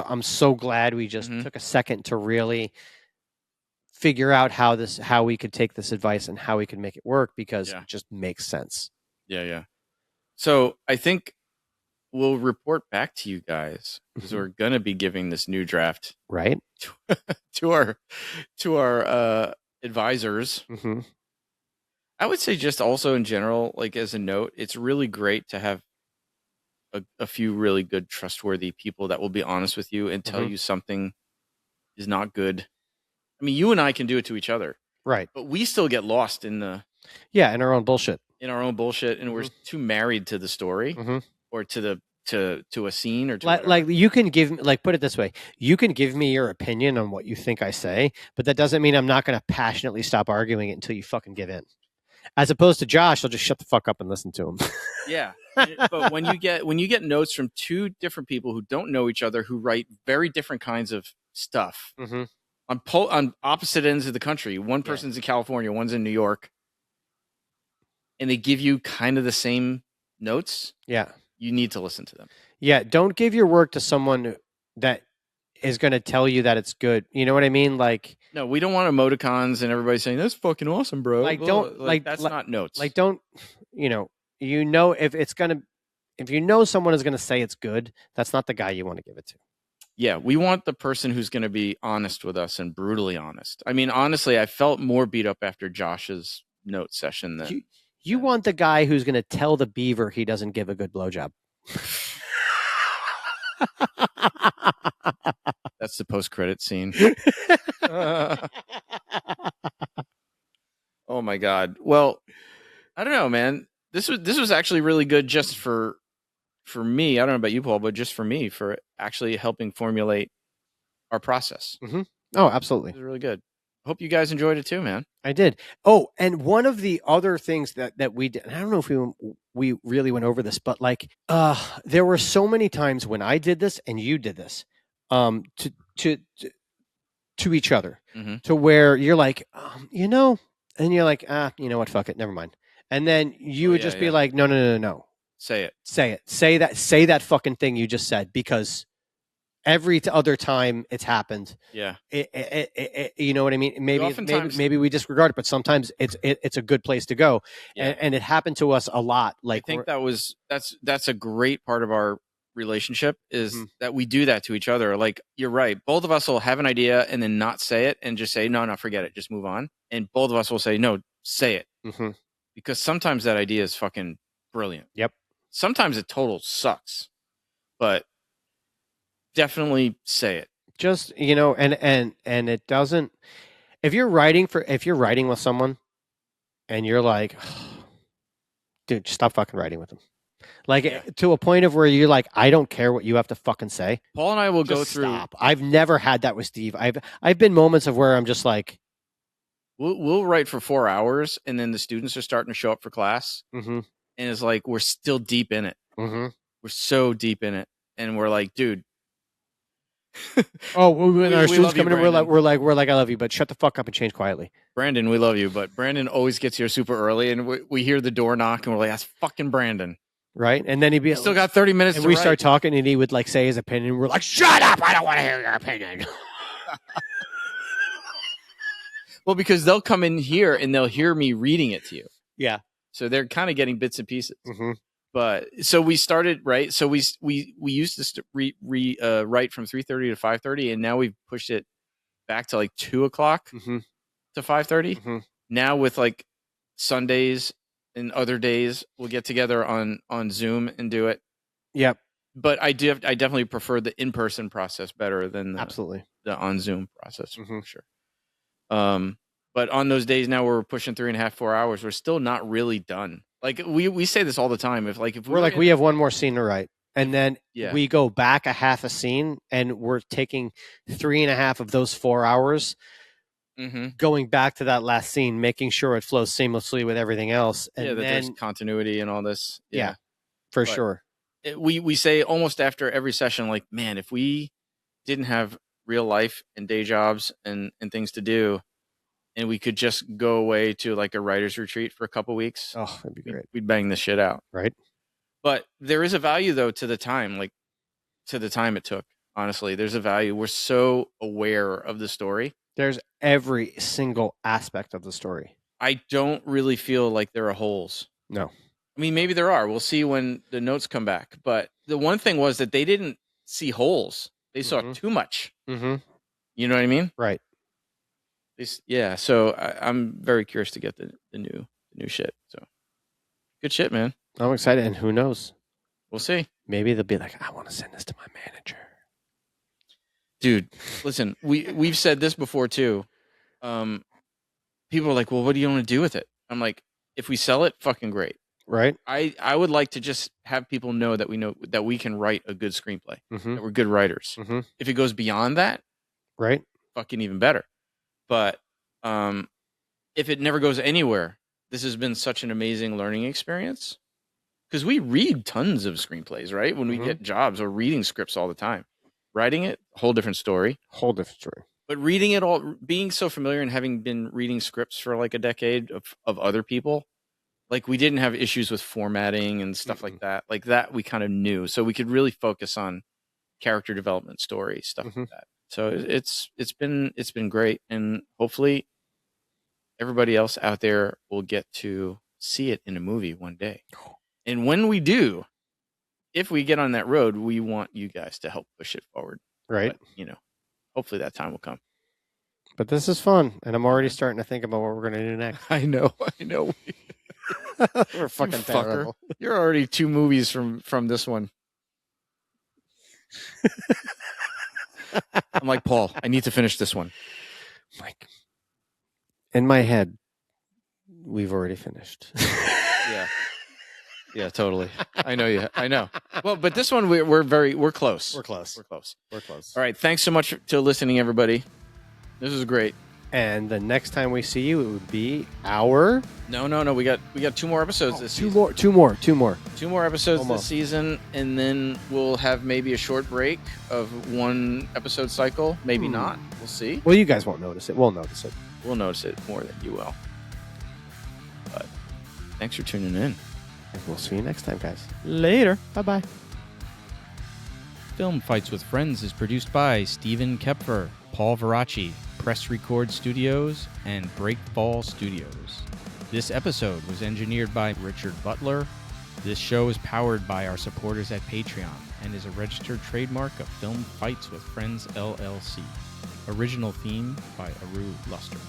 I'm so glad we just took a second to really figure out how we could take this advice and how we could make it work, because it just makes sense. Yeah. Yeah. So I think we'll report back to you guys, because we're going to be giving this new draft right to our advisors. Mm-hmm. I would say just also in general, like as a note, it's really great to have a few really good, trustworthy people that will be honest with you and tell you something is not good. I mean, you and I can do it to each other. Right. But we still get lost in in our own bullshit. And we're too married to the story or to a scene or to like you can give, like, put it this way, you can give me your opinion on what you think I say, but that doesn't mean I'm not going to passionately stop arguing it until you fucking give in. As opposed to Josh, I'll just shut the fuck up and listen to him. Yeah. But when you get notes from two different people who don't know each other, who write very different kinds of stuff on opposite ends of the country, one person's in California, one's in New York. and they give you kind of the same notes, Yeah. you need to listen to them. Yeah. Don't give your work to someone that is going to tell you that it's good. You know what I mean? Like, no, we don't want emoticons and everybody saying that's fucking awesome, bro. Like, don't that's not notes. Like, don't if it's gonna if you know someone is gonna say it's good, that's not the guy you want to give it to. Yeah, we want the person who's going to be honest with us and brutally honest. I mean, honestly, I felt more beat up after Josh's note session than you want the guy who's going to tell the beaver he doesn't give a good blowjob. That's the post-credit scene. Oh my God. Well, I don't know, man. This was actually really good just for me. I don't know about you, Paul, but just for me, for actually helping formulate our process. Mm-hmm. Oh, absolutely. It was really good. Hope you guys enjoyed it too, man. I did. Oh, and one of the other things that we did, and I don't know if we really went over this, but like, there were so many times when I did this and you did this, to each other, to where you're like, and you're like, you know what, fuck it, never mind. And then you would just be like, no. Say it. Say that fucking thing you just said, because every other time it's happened. Yeah. You know what I mean? Maybe we disregard it, but sometimes it's a good place to go. Yeah. And it happened to us a lot. Like, I think that's a great part of our relationship is that we do that to each other. Like, you're right. Both of us will have an idea and then not say it and just say, no, forget it. Just move on. And both of us will say, no, say it. Mm-hmm. Because sometimes that idea is fucking brilliant. Yep. Sometimes it total sucks, but definitely say it. Just, and it doesn't, if you're writing with someone and you're like, oh, dude, just stop fucking writing with them. Like, to a point of where you're like, I don't care what you have to fucking say. Paul and I will go through. Stop. I've never had that with Steve. I've been moments of where I'm just like, we'll write for 4 hours and then the students are starting to show up for class. Mm-hmm. And it's like, we're still deep in it. Mm-hmm. We're so deep in it. And we're like, dude. When our students come in, we're like, I love you, but shut the fuck up and change quietly. Brandon, we love you, but Brandon always gets here super early, and we hear the door knock, and we're like, that's fucking Brandon. Right? And then he'd be still got 30 minutes and to we write. Start talking, and he would like say his opinion, and we're like, shut up, I don't want to hear your opinion. Well, because they'll come in here and they'll hear me reading it to you. Yeah. So they're kind of getting bits and pieces. Mm-hmm. But so we started, right? So we used to write from 3:30 to 5:30, and now we've pushed it back to like 2 o'clock to 5:30. Mm-hmm. Now with like Sundays and other days, we'll get together on Zoom and do it. Yep. But I definitely prefer the in-person process better than absolutely the on Zoom process for sure. But on those days now we're pushing 3.5, 4 hours, we're still not really done. Like we say this all the time. If we have one more scene to write, and then we go back a half a scene, and we're taking 3.5 of those 4 hours, going back to that last scene, making sure it flows seamlessly with everything else. And that there's continuity and all this. Yeah, for sure. We say almost after every session, like, man, if we didn't have real life and day jobs and things to do, and we could just go away to like a writer's retreat for a couple weeks. Oh, that'd be great. We'd bang this shit out. Right. But there is a value though to the time, like to the time it took. Honestly, there's a value. We're so aware of the story. There's every single aspect of the story. I don't really feel like there are holes. No. I mean, maybe there are. We'll see when the notes come back. But the one thing was that they didn't see holes. They saw too much. Mm-hmm. You know what I mean? Right. So I'm very curious to get the new shit. So good shit, man. I'm excited, and who knows? We'll see. Maybe they'll be like, I want to send this to my manager. Dude, listen, we've said this before too. People are like, well, what do you want to do with it? I'm like, if we sell it, fucking great. Right. I would like to just have people know that we can write a good screenplay. That we're good writers. If it goes beyond that, right, fucking even better. But if it never goes anywhere, this has been such an amazing learning experience. Because we read tons of screenplays, right? When we get jobs, we're reading scripts all the time. Writing it, whole different story. But reading it all, being so familiar and having been reading scripts for like a decade of other people, like we didn't have issues with formatting and stuff like that. Like that we kind of knew, so we could really focus on character development, story, stuff like that. So it's been great, and hopefully everybody else out there will get to see it in a movie one day. And when we do, if we get on that road, we want you guys to help push it forward. Right. But, you know, hopefully that time will come. But this is fun, and I'm already starting to think about what we're going to do next. I know. We're fucking terrible. You're already 2 movies from this one. I'm like, Paul, I need to finish this one. Mike. In my head, we've already finished. Yeah. Yeah, totally. I know. Well, but this one we're close. We're close. We're close. We're close. All right. Thanks so much to listening, everybody. This was great. And the next time we see you, it would be our... No. We got 2 more episodes this season. Two more. 2 more episodes Almost. this season, and then we'll have maybe a short break of 1 episode cycle. Maybe not. We'll see. Well, you guys won't notice it. We'll notice it. We'll notice it more than you will. But thanks for tuning in. And we'll see you next time, guys. Later. Bye-bye. Film Fights with Friends is produced by Stephen Koepfer, Paul Varacchi, Press Record Studios, and Breakfall Studios. This episode was engineered by Richard Butler. This show is powered by our supporters at Patreon and is a registered trademark of Film Fights with Friends, LLC. Original theme by Ahrue Luster.